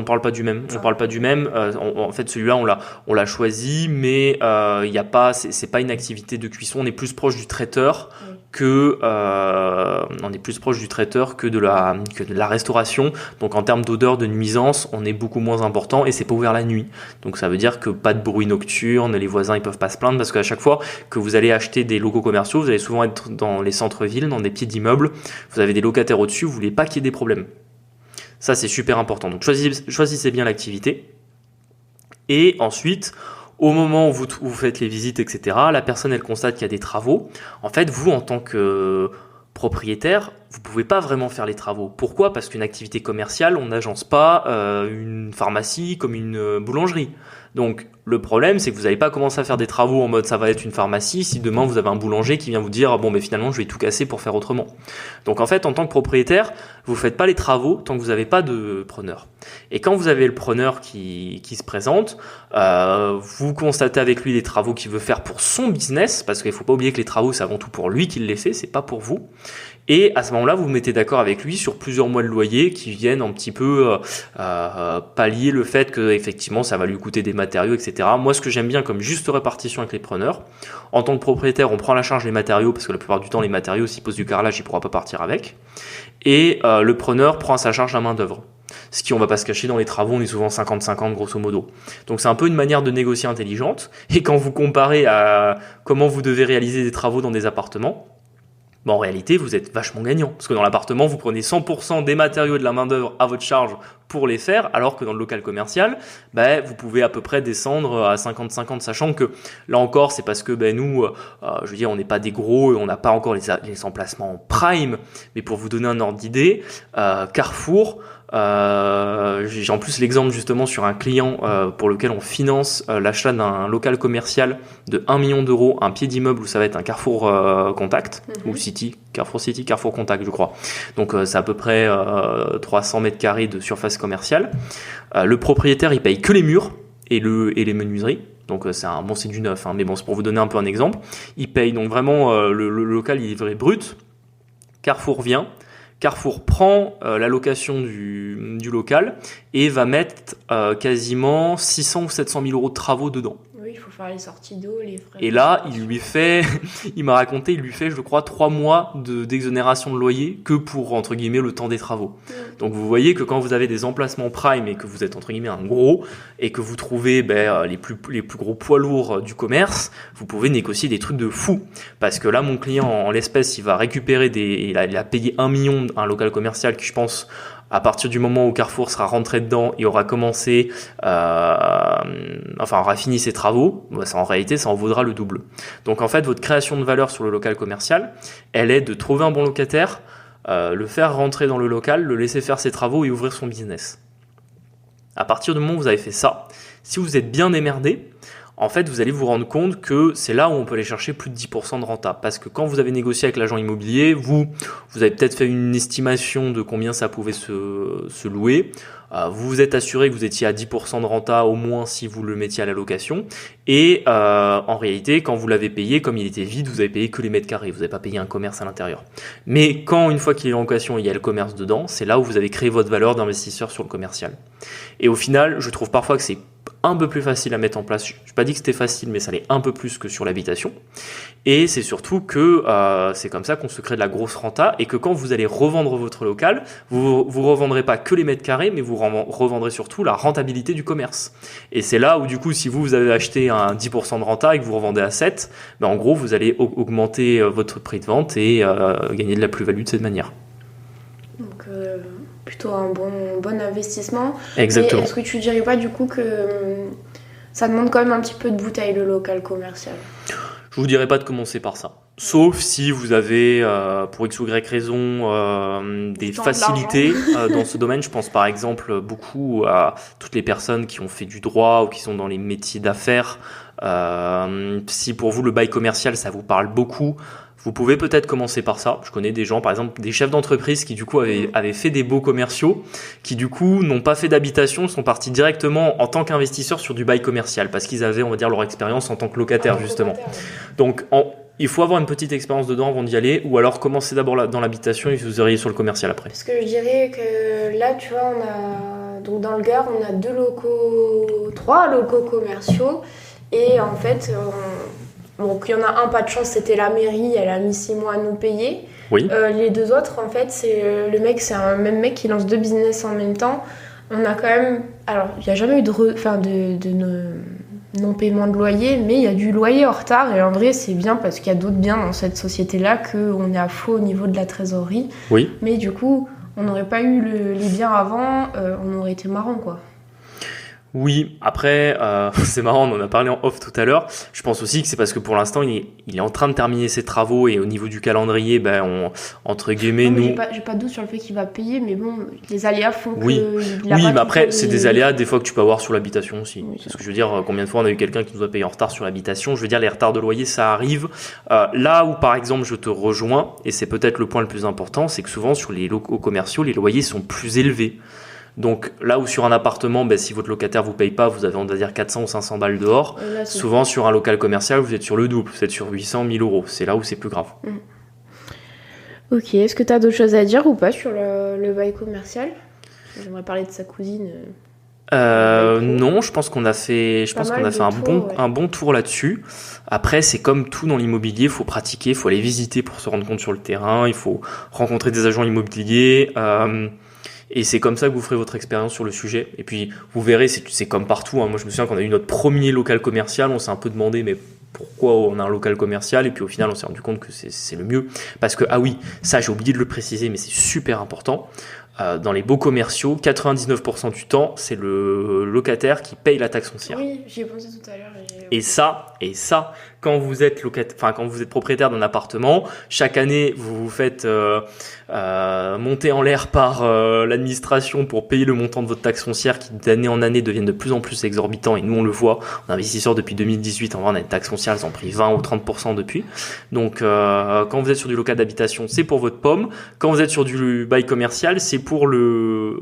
parle pas du même. On parle pas du même. En fait, celui-là, on l'a choisi, mais il y a pas, c'est pas une activité de cuisson. On est plus proche du traiteur. Oui. On est plus proche du traiteur que de la restauration. Donc en termes d'odeur, de nuisance, on est beaucoup moins important, et c'est pas ouvert la nuit. Donc ça veut dire que pas de bruit nocturne, les voisins ils peuvent pas se plaindre, parce qu'à chaque fois que vous allez acheter des locaux commerciaux, vous allez souvent être dans les centres-villes, dans des petits immeubles, vous avez des locataires au-dessus, vous voulez pas qu'il y ait des problèmes. Ça, c'est super important. Donc choisissez bien l'activité. Et ensuite, au moment où vous faites les visites, etc., la personne, elle constate qu'il y a des travaux. En fait, vous, en tant que propriétaire, vous pouvez pas vraiment faire les travaux. Pourquoi ? Parce qu'une activité commerciale, on n'agence pas une pharmacie comme une boulangerie. Donc, le problème, c'est que vous n'allez pas commencer à faire des travaux en mode ça va être une pharmacie si demain vous avez un boulanger qui vient vous dire bon, mais finalement, je vais tout casser pour faire autrement. Donc, en fait, en tant que propriétaire, vous faites pas les travaux tant que vous n'avez pas de preneur. Et quand vous avez le preneur qui se présente, vous constatez avec lui les travaux qu'il veut faire pour son business, parce qu'il faut pas oublier que les travaux, c'est avant tout pour lui qu'il les fait, c'est pas pour vous. Et à ce moment-là, vous vous mettez d'accord avec lui sur plusieurs mois de loyer qui viennent un petit peu pallier le fait que effectivement ça va lui coûter des matériaux, etc. Moi, ce que j'aime bien comme juste répartition avec les preneurs, en tant que propriétaire, on prend la charge des matériaux, parce que la plupart du temps, les matériaux, s'il pose du carrelage, il pourra pas partir avec. Et le preneur prend à sa charge la main d'œuvre. Ce qui, on va pas se cacher, dans les travaux, on est souvent 50-50 grosso modo. Donc c'est un peu une manière de négocier intelligente. Et quand vous comparez à comment vous devez réaliser des travaux dans des appartements, en réalité, vous êtes vachement gagnant. Parce que dans l'appartement, vous prenez 100% des matériaux et de la main-d'œuvre à votre charge pour les faire, alors que dans le local commercial, vous pouvez à peu près descendre à 50-50, sachant que là encore, c'est parce que nous, je veux dire, on n'est pas des gros et on n'a pas encore les emplacements prime. Mais pour vous donner un ordre d'idée, Carrefour, j'ai en plus l'exemple justement sur un client pour lequel on finance l'achat d'un local commercial de 1 million d'euros, un pied d'immeuble où ça va être un Carrefour Contact, ou City, Carrefour Contact je crois. Donc c'est à peu près 300 mètres carrés de surface commerciale. Le propriétaire il paye que les murs et les menuiseries. Donc c'est du neuf, mais bon, c'est pour vous donner un peu un exemple. Il paye donc vraiment le local il est livré brut. Carrefour vient. Carrefour prend la location du local et va mettre quasiment 600 ou 700 000 euros de travaux dedans. Oui, il faut faire les sorties d'eau, les frais. Et là, il m'a raconté, il lui fait, je crois, 3 mois d'exonération de loyer que pour, entre guillemets, le temps des travaux. Donc vous voyez que quand vous avez des emplacements prime et que vous êtes, entre guillemets, un gros, et que vous trouvez les plus gros poids lourds du commerce, vous pouvez négocier des trucs de fou. Parce que là, mon client, en l'espèce, il va récupérer il a payé 1 million un local commercial qui, je pense, à partir du moment où Carrefour sera rentré dedans et aura commencé, aura fini ses travaux, en réalité, ça en vaudra le double. Donc en fait, votre création de valeur sur le local commercial, elle est de trouver un bon locataire, le faire rentrer dans le local, le laisser faire ses travaux et ouvrir son business. À partir du moment où vous avez fait ça, si vous êtes bien démerdé, en fait, vous allez vous rendre compte que c'est là où on peut aller chercher plus de 10% de renta. Parce que quand vous avez négocié avec l'agent immobilier, vous avez peut-être fait une estimation de combien ça pouvait se louer. Vous vous êtes assuré que vous étiez à 10% de renta au moins si vous le mettiez à la location. Et en réalité, quand vous l'avez payé, comme il était vide, vous avez payé que les mètres carrés. Vous n'avez pas payé un commerce à l'intérieur. Mais quand, une fois qu'il est en location, il y a le commerce dedans, c'est là où vous avez créé votre valeur d'investisseur sur le commercial. Et au final, je trouve parfois que c'est un peu plus facile à mettre en place. Je n'ai pas dit que c'était facile, mais ça l'est un peu plus que sur l'habitation. Et c'est surtout que c'est comme ça qu'on se crée de la grosse renta et que quand vous allez revendre votre local, vous revendrez pas que les mètres carrés, mais vous revendrez surtout la rentabilité du commerce. Et c'est là où du coup, si vous avez acheté un 10% de renta et que vous revendez à 7, ben en gros, vous allez augmenter votre prix de vente et gagner de la plus-value de cette manière. Donc plutôt un bon investissement. Exactement. Mais est-ce que tu dirais pas du coup que ça demande quand même un petit peu de bouteille le local commercial? Je vous dirais pas de commencer par ça. Sauf si vous avez, pour X ou Y raison, des facilités dans ce domaine. Je pense par exemple beaucoup à toutes les personnes qui ont fait du droit ou qui sont dans les métiers d'affaires. Si pour vous le bail commercial, ça vous parle beaucoup, vous pouvez peut-être commencer par ça. Je connais des gens, par exemple, des chefs d'entreprise qui du coup avaient fait des baux commerciaux, qui du coup n'ont pas fait d'habitation, sont partis directement en tant qu'investisseurs sur du bail commercial parce qu'ils avaient, on va dire, leur expérience en tant que locataire justement. Donc il faut avoir une petite expérience dedans avant d'y aller, ou alors commencer d'abord dans l'habitation et vous auriez sur le commercial après. Parce que je dirais que là, tu vois, donc dans le Gard, on a 3 locaux commerciaux et en fait, donc il y en a un, pas de chance, c'était la mairie, elle a mis 6 mois à nous payer. Oui. Les 2 autres, en fait, c'est un même mec qui lance 2 business en même temps. On a quand même, alors il n'y a jamais eu de non-paiement de loyer, mais il y a du loyer en retard et en vrai c'est bien parce qu'il y a d'autres biens dans cette société-là qu'on est à flot au niveau de la trésorerie. Oui. Mais du coup, on n'aurait pas eu les biens avant, on aurait été marrant quoi. Oui, après, c'est marrant, on en a parlé en off tout à l'heure. Je pense aussi que c'est parce que pour l'instant, il est en train de terminer ses travaux et au niveau du calendrier, entre guillemets, nous... J'ai pas de doute sur le fait qu'il va payer, mais bon, les aléas font que... Oui, mais après, c'est des aléas des fois que tu peux avoir sur l'habitation aussi. Oui, parce que je veux dire, combien de fois on a eu quelqu'un qui nous a payé en retard sur l'habitation. Je veux dire, les retards de loyer, ça arrive. Là où, par exemple, je te rejoins, et c'est peut-être le point le plus important, c'est que souvent, sur les locaux commerciaux, les loyers sont plus élevés. Donc là où sur un appartement, si votre locataire vous paye pas, vous avez on va dire 400 ou 500 balles dehors. Là, souvent sur un local commercial, vous êtes sur le double, vous êtes sur 800, 1000 euros. C'est là où c'est plus grave. Ok, est-ce que tu as d'autres choses à dire ou pas sur le bail commercial? J'aimerais parler de sa cousine. Non, je pense qu'on a fait, un bon tour là-dessus. Après, c'est comme tout dans l'immobilier, il faut pratiquer, il faut aller visiter pour se rendre compte sur le terrain, il faut rencontrer des agents immobiliers. Et c'est comme ça que vous ferez votre expérience sur le sujet. Et puis, vous verrez, c'est comme partout. Hein. Moi, je me souviens qu'on a eu notre premier local commercial. On s'est un peu demandé, mais pourquoi on a un local commercial? Et puis, au final, on s'est rendu compte que c'est le mieux. Parce que, ah oui, ça, j'ai oublié de le préciser, mais c'est super important. Dans les baux commerciaux, 99% du temps, c'est le locataire qui paye la taxe foncière. Oui, j'y ai pensé tout à l'heure. Et ça, quand vous êtes quand vous êtes propriétaire d'un appartement, chaque année vous vous faites monter en l'air par l'administration pour payer le montant de votre taxe foncière qui d'année en année deviennent de plus en plus exorbitants. Et nous on le voit, on est investisseurs depuis 2018, en vrai on a une taxe foncière, elles ont pris 20 ou 30% depuis. Donc quand vous êtes sur du local d'habitation, c'est pour votre pomme. Quand vous êtes sur du bail commercial, c'est pour le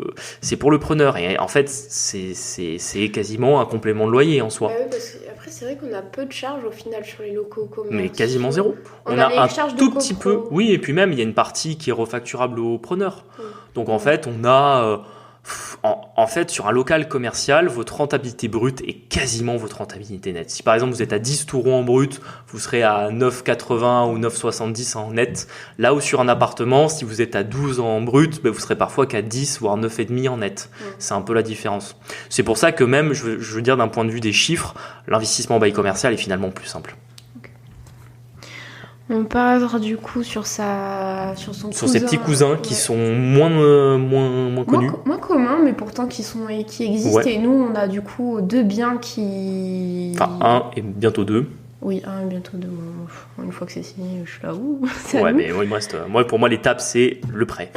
preneur. Et en fait c'est quasiment un complément de loyer en soi. Bah oui, parce que après c'est vrai qu'on a peu de charges au final sur les locaux commerciaux. Mais quasiment zéro. On a un tout petit peu. Oui, et puis même il y a une partie qui est refacturable au preneur. Donc en fait on a en fait sur un local commercial votre rentabilité brute est quasiment votre rentabilité nette. Si par exemple vous êtes à 10 taureaux en brut, vous serez à 9,80 ou 9,70 en net. Là où sur un appartement, si vous êtes à 12 en brut, vous serez parfois qu'à 10 voire 9,5 en net. C'est un peu la différence. C'est pour ça que même, je veux dire d'un point de vue des chiffres, l'investissement en bail commercial est finalement plus simple. On part du coup sur ses petits cousins qui sont moins connus. Moins communs, mais pourtant qui existent. Ouais. Et nous, on a du coup 2 biens qui... Enfin, 1 et bientôt 2. Oui, bientôt 2 mois. Une fois que c'est signé, je suis là où ouais, mais moi, il me reste. Pour moi, l'étape, c'est le prêt.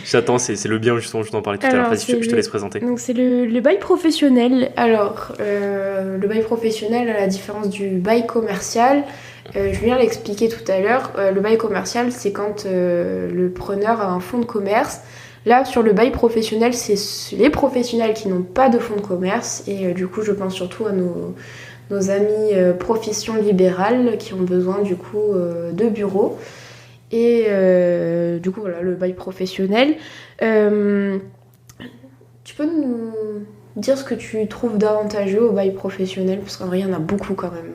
J'attends, c'est le bien, justement, je t'en parlais tout à l'heure. Je te laisse présenter. Donc, c'est le bail professionnel. Alors, le bail professionnel, à la différence du bail commercial, je viens l'expliquer tout à l'heure. Le bail commercial, c'est quand le preneur a un fonds de commerce. Là, sur le bail professionnel, c'est les professionnels qui n'ont pas de fonds de commerce. Et du coup, je pense surtout à nos amis professions libérales qui ont besoin du coup de bureaux. Et du coup, voilà, le bail professionnel. Tu peux nous dire ce que tu trouves d'avantageux au bail professionnel? Parce qu'en vrai, il y en a beaucoup quand même.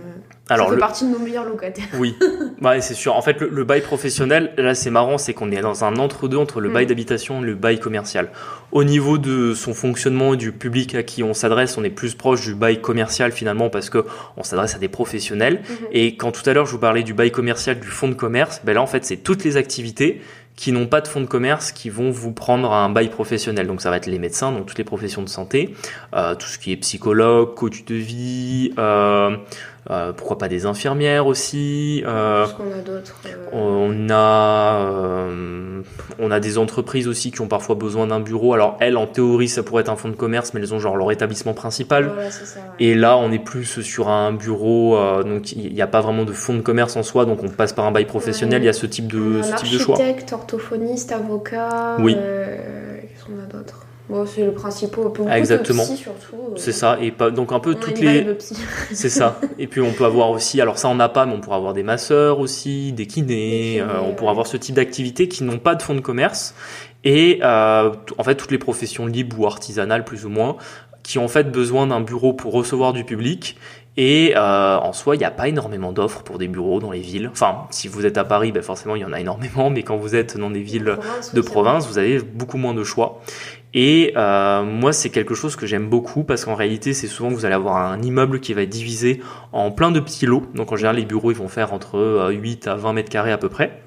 Alors, ça fait partie de nos meilleurs locataires. Oui, ouais, c'est sûr. En fait, le bail professionnel, là, c'est marrant, c'est qu'on est dans un entre-deux entre le bail d'habitation et le bail commercial. Au niveau de son fonctionnement et du public à qui on s'adresse, on est plus proche du bail commercial finalement parce que on s'adresse à des professionnels. Et quand tout à l'heure, je vous parlais du bail commercial, du fonds de commerce, ben là, en fait, c'est toutes les activités qui n'ont pas de fonds de commerce qui vont vous prendre un bail professionnel. Donc ça va être les médecins, donc toutes les professions de santé, tout ce qui est psychologue, coach de vie, pourquoi pas des infirmières aussi. Qu'est-ce qu'on a d'autre on a des entreprises aussi qui ont parfois besoin d'un bureau. Alors elles, en théorie, ça pourrait être un fonds de commerce, mais elles ont genre leur établissement principal. Voilà, c'est ça, ouais. Et là, on est plus sur un bureau, donc il n'y a pas vraiment de fonds de commerce en soi, donc on passe par un bail professionnel. Il y a ce type de choix. Architecte, orthophoniste, avocat. Oui. Qu'est-ce qu'on a d'autre? Bon, c'est le principal. Exactement. De psy, surtout. C'est ça. Et donc un peu on toutes a les. De psy. C'est ça. Et puis on peut avoir aussi, alors ça on n'a pas, mais on pourra avoir des masseurs aussi, des kinés. On pourra avoir ce type d'activités qui n'ont pas de fonds de commerce. Et en fait toutes les professions libres ou artisanales plus ou moins, qui ont en fait besoin d'un bureau pour recevoir du public. Et en soi, il n'y a pas énormément d'offres pour des bureaux dans les villes. Enfin, si vous êtes à Paris, ben forcément, il y en a énormément. Mais quand vous êtes dans des villes de province, vous avez beaucoup moins de choix. Et moi, c'est quelque chose que j'aime beaucoup parce qu'en réalité, c'est souvent que vous allez avoir un immeuble qui va être divisé en plein de petits lots. Donc en général, les bureaux, ils vont faire entre 8 à 20 mètres carrés à peu près.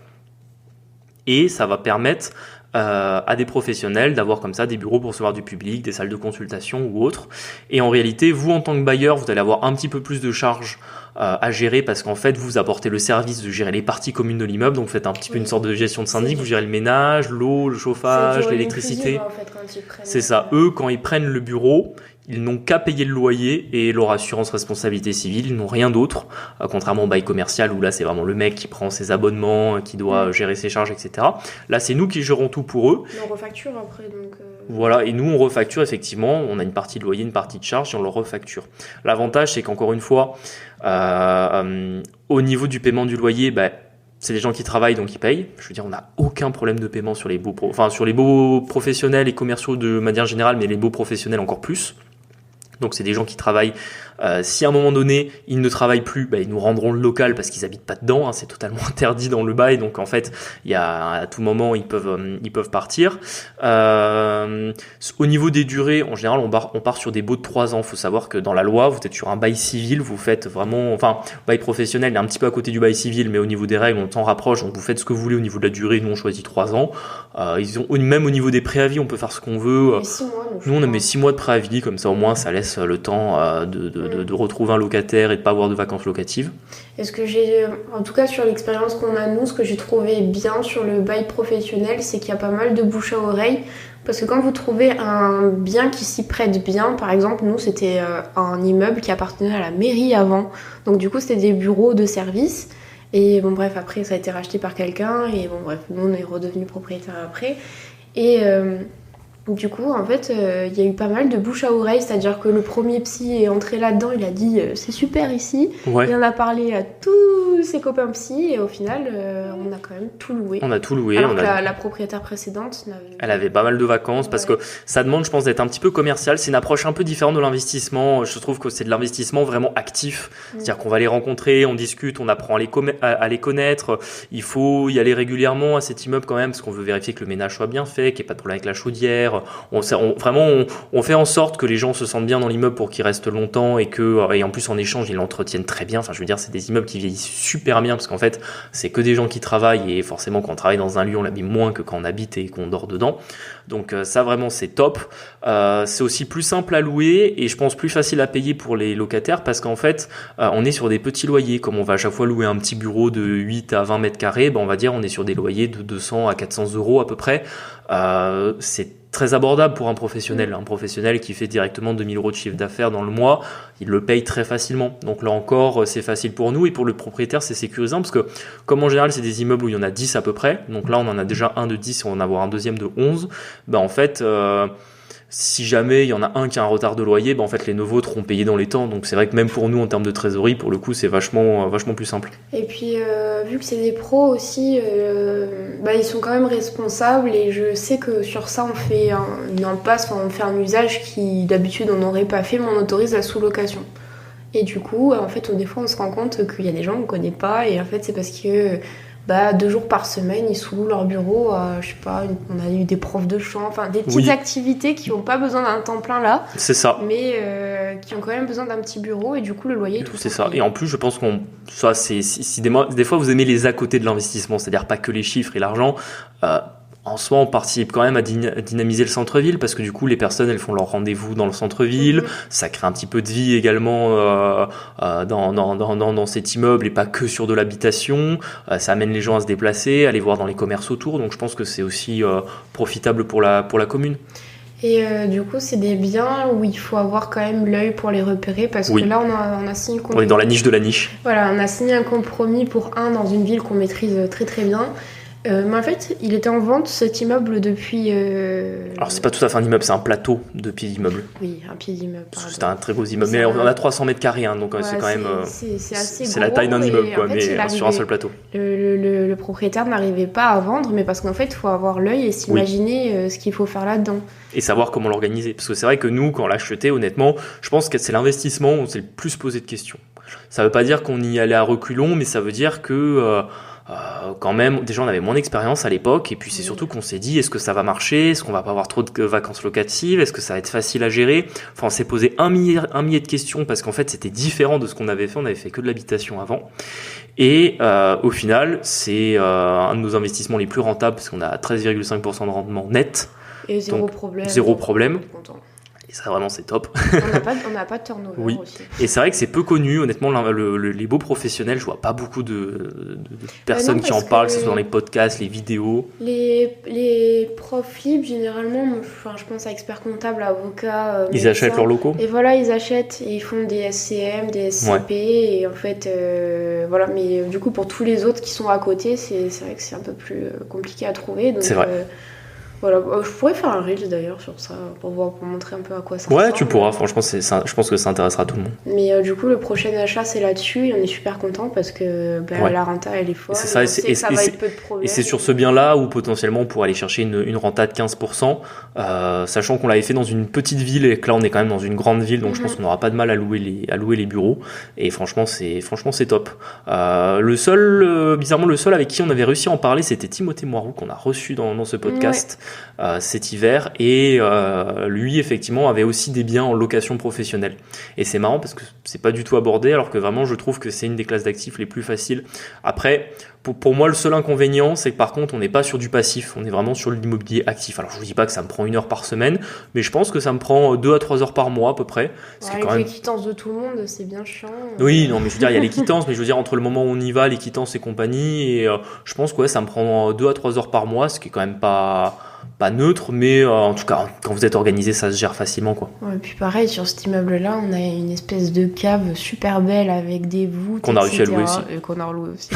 Et ça va permettre à des professionnels d'avoir comme ça des bureaux pour recevoir du public, des salles de consultation ou autres. Et en réalité, vous en tant que bailleur, vous allez avoir un petit peu plus de charges à gérer parce qu'en fait, vous apportez le service de gérer les parties communes de l'immeuble. Donc, vous faites un petit peu une sorte de gestion de syndic. Vous gérez le ménage, l'eau, le chauffage, l'électricité. En fait, c'est ça. Eux, quand ils prennent le bureau, ils n'ont qu'à payer le loyer et leur assurance responsabilité civile. Ils n'ont rien d'autre, contrairement au bail commercial où là, c'est vraiment le mec qui prend ses abonnements, qui doit gérer ses charges, etc. Là, c'est nous qui gérons tout pour eux. On refacture après, donc... Voilà, et nous, on refacture effectivement. On a une partie de loyer, une partie de charge et on le refacture. L'avantage, c'est qu'encore une fois, au niveau du paiement du loyer, c'est les gens qui travaillent, donc ils payent. Je veux dire, on n'a aucun problème de paiement sur les sur les baux professionnels et commerciaux de manière générale, mais les baux professionnels encore plus. Donc c'est des gens qui travaillent. Si à un moment donné ils ne travaillent plus, ils nous rendront le local parce qu'ils habitent pas dedans. C'est totalement interdit dans le bail. Donc en fait, il y a à tout moment ils peuvent partir. Au niveau des durées, en général, on part sur des baux de 3 ans. Il faut savoir que dans la loi, vous êtes sur un bail civil, vous faites vraiment, bail professionnel est un petit peu à côté du bail civil, mais au niveau des règles, on s'en rapproche. Donc vous faites ce que vous voulez au niveau de la durée. Nous on choisit 3 ans. Même au niveau des préavis, on peut faire ce qu'on veut. Nous on a mis 6 mois de préavis, comme ça au moins ça laisse le temps de retrouver un locataire et de pas avoir de vacances locatives. Est-ce que en tout cas sur l'expérience qu'on a nous, ce que j'ai trouvé bien sur le bail professionnel, c'est qu'il y a pas mal de bouche à oreille. Parce que quand vous trouvez un bien qui s'y prête bien, par exemple, nous c'était un immeuble qui appartenait à la mairie avant. Donc du coup c'était des bureaux de service. Et bon bref, après ça a été racheté par quelqu'un. Et bon bref, nous on est redevenu propriétaire après. Et... du coup, en fait, il y a eu pas mal de bouche à oreille, c'est-à-dire que le premier psy est entré là-dedans, il a dit c'est super ici. Ouais. Il en a parlé à tous ses copains psy et au final, on a quand même tout loué. On a tout loué. Alors que la propriétaire précédente elle avait pas mal de vacances parce que ça demande, je pense, d'être un petit peu commercial. C'est une approche un peu différente de l'investissement. Je trouve que c'est de l'investissement vraiment actif. C'est-à-dire qu'on va les rencontrer, on discute, on apprend à les connaître. Il faut y aller régulièrement à cet immeuble quand même parce qu'on veut vérifier que le ménage soit bien fait, qu'il n'y ait pas de problème avec la chaudière. locataires. On fait en sorte que les gens se sentent bien dans l'immeuble pour qu'ils restent longtemps et en plus en échange ils l'entretiennent très bien. Enfin je veux dire c'est des immeubles qui vieillissent super bien parce qu'en fait c'est que des gens qui travaillent et forcément quand on travaille dans un lieu on l'abîme moins que quand on habite et qu'on dort dedans. Donc ça vraiment c'est top. C'est aussi plus simple à louer et je pense plus facile à payer pour les locataires parce qu'en fait on est sur des petits loyers. Comme on va à chaque fois louer un petit bureau de 8 à 20 mètres carrés, on va dire on est sur des loyers de 200 à 400 euros à peu près. C'est très abordable pour un professionnel. Un professionnel qui fait directement 2000 euros de chiffre d'affaires dans le mois, il le paye très facilement. Donc là encore, c'est facile pour nous et pour le propriétaire, c'est sécurisant parce que comme en général, c'est des immeubles où il y en a 10 à peu près. Donc là, on en a déjà un de 10 et on va en avoir un deuxième de 11. En fait, si jamais il y en a un qui a un retard de loyer, en fait les nouveaux seront payés dans les temps. Donc c'est vrai que même pour nous en termes de trésorerie, pour le coup c'est vachement plus simple. Et puis vu que c'est des pros aussi, ils sont quand même responsables et je sais que sur ça on fait une impasse, on fait un usage qui d'habitude on n'aurait pas fait, mais on autorise la sous-location. Et du coup en fait des fois on se rend compte qu'il y a des gens qu'on connaît pas et en fait c'est parce que 2 jours par semaine, ils sous-louent leur bureau. Je sais pas, on a eu des profs de chant, enfin des petites activités qui n'ont pas besoin d'un temps plein là. C'est ça. Mais qui ont quand même besoin d'un petit bureau et du coup le loyer tout ça. C'est ça. Et en plus, je pense si des fois vous aimez les à côté de l'investissement, c'est-à-dire pas que les chiffres et l'argent. En soi, on participe quand même à dynamiser le centre-ville parce que du coup, les personnes, elles font leur rendez-vous dans le centre-ville. Ça crée un petit peu de vie également dans cet immeuble et pas que sur de l'habitation. Ça amène les gens à se déplacer, à aller voir dans les commerces autour. Donc, je pense que c'est aussi profitable pour la commune. Et du coup, c'est des biens où il faut avoir quand même l'œil pour les repérer parce que là, on a signé un compromis. On est dans la niche de la niche. Voilà, on a signé un compromis pour dans une ville qu'on maîtrise très très bien. Mais en fait, il était en vente cet immeuble depuis. Alors, c'est pas tout à fait un immeuble, c'est un plateau de pieds d'immeuble. Oui, un pied d'immeuble. C'est un très gros immeuble, mais on a 300 mètres carrés, donc c'est quand même. C'est assez gros. C'est la taille d'un immeuble, quoi, mais sur un seul plateau. Le propriétaire n'arrivait pas à vendre, mais parce qu'en fait, il faut avoir l'œil et s'imaginer ce qu'il faut faire là-dedans. Et savoir comment l'organiser. Parce que c'est vrai que nous, quand on l'a acheté, honnêtement, je pense que c'est l'investissement où on s'est le plus posé de questions. Ça veut pas dire qu'on y allait à reculons, mais ça veut dire que. Quand même, déjà on avait moins d'expérience à l'époque et puis c'est surtout qu'on s'est dit est-ce que ça va marcher, est-ce qu'on va pas avoir trop de vacances locatives, est-ce que ça va être facile à gérer. Enfin on s'est posé un millier de questions parce qu'en fait c'était différent de ce qu'on avait fait, on avait fait que de l'habitation avant et au final c'est un de nos investissements les plus rentables parce qu'on a 13,5% de rendement net et zéro problème. Et ça, vraiment, c'est top. On n'a pas de turnover aussi. Et c'est vrai que c'est peu connu. Honnêtement, les beaux professionnels, je vois pas beaucoup de personnes qui en parlent, que ce soit dans les podcasts, les vidéos. Les profs libres, généralement, je pense à experts comptables, avocats. Ils achètent leurs locaux. Et voilà, ils achètent et ils font des SCM, des SCP. Et en fait, voilà. Mais du coup, pour tous les autres qui sont à côté, c'est vrai que c'est un peu plus compliqué à trouver. Donc, c'est vrai. Voilà, je pourrais faire un reel d'ailleurs sur ça pour montrer un peu à quoi ça ressemble. Ouais, tu pourras, franchement, je pense que ça intéressera tout le monde. Mais du coup, le prochain achat, c'est là-dessus et on est super content parce que la renta, elle est folle. C'est ça, et ça va être peu de problèmes. Et c'est sur ce bien-là où potentiellement on pourrait aller chercher une renta de 15%, sachant qu'on l'avait fait dans une petite ville et que là on est quand même dans une grande ville, donc je pense qu'on n'aura pas de mal à louer les bureaux. Et franchement, c'est top. Bizarrement, le seul avec qui on avait réussi à en parler, c'était Timothée Moirou qu'on a reçu dans ce podcast. Cet hiver et lui effectivement avait aussi des biens en location professionnelle et c'est marrant parce que c'est pas du tout abordé alors que vraiment je trouve que c'est une des classes d'actifs les plus faciles. Après pour moi le seul inconvénient c'est que par contre on n'est pas sur du passif, on est vraiment sur l'immobilier actif. Alors je vous dis pas que ça me prend 1 heure par semaine mais je pense que ça me prend 2 à 3 heures par mois à peu près. Avec les quittances de tout le monde c'est bien chiant. Oui non mais je veux dire il y a les quittances mais je veux dire entre le moment où on y va, les quittances et compagnie et je pense que ça me prend 2 à 3 heures par mois ce qui est quand même pas neutre, mais en tout cas, quand vous êtes organisé, ça se gère facilement, quoi. Ouais, et puis pareil, sur cet immeuble-là, on a une espèce de cave super belle avec des voûtes, qu'on a réussi à louer aussi. Qu'on a loué aussi.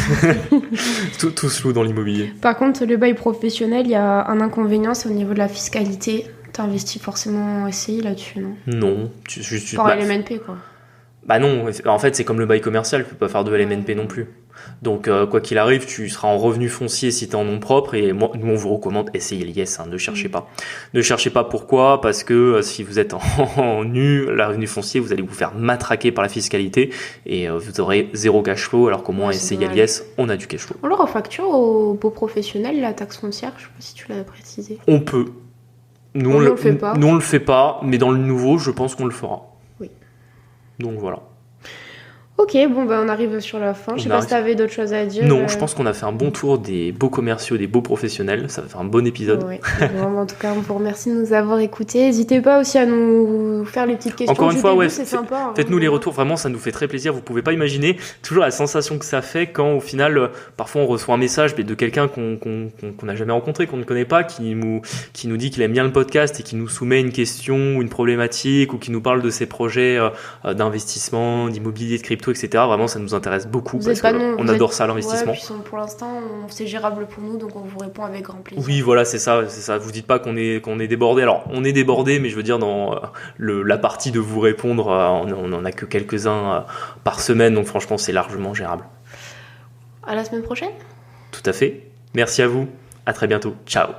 Tout se loue dans l'immobilier. Par contre, le bail professionnel, il y a un inconvénient, c'est au niveau de la fiscalité. T'as investi forcément en SCI là-dessus, non ? Non. Pour LMNP, quoi. Bah non, en fait, c'est comme le bail commercial, tu peux pas faire de LMNP non plus. Donc, quoi qu'il arrive, tu seras en revenu foncier si tu es en nom propre. Et nous, on vous recommande SCI l'IS, ne cherchez pas. Ne cherchez pas pourquoi, parce que si vous êtes en nu, la revenu foncier, vous allez vous faire matraquer par la fiscalité et vous aurez 0 cash flow, alors qu'au moins SCI l'IS, on a du cash flow. On leur refacture aux beaux professionnels la taxe foncière, je sais pas si tu l'as précisé. On peut. Nous, on le fait pas. Nous, on le fait pas, mais dans le nouveau, je pense qu'on le fera. Oui. Donc voilà. Ok, bon, on arrive sur la fin. Je sais pas si tu avais d'autres choses à dire. Non, je pense qu'on a fait un bon tour des beaux commerciaux, des beaux professionnels. Ça va faire un bon épisode. Oui. Bon, en tout cas, on vous remercie de nous avoir écoutés. N'hésitez pas aussi à nous faire les petites questions. Encore une fois, c'est sympa. Faites-nous les retours. Vraiment, ça nous fait très plaisir. Vous pouvez pas imaginer toujours la sensation que ça fait quand, au final, parfois on reçoit un message de quelqu'un qu'on n'a jamais rencontré, qu'on ne connaît pas, qui nous dit qu'il aime bien le podcast et qui nous soumet une question ou une problématique ou qui nous parle de ses projets d'investissement, d'immobilier, de crypto, etc. Vraiment, ça nous intéresse beaucoup parce qu'on adore ça, l'investissement. Pour l'instant, c'est gérable pour nous, donc on vous répond avec grand plaisir. Oui, voilà, c'est ça. Vous dites pas qu'on est débordé. Alors, on est débordé, mais je veux dire, dans la partie de vous répondre, on en a que quelques-uns par semaine, donc franchement, c'est largement gérable. À la semaine prochaine. Tout à fait. Merci à vous. À très bientôt. Ciao.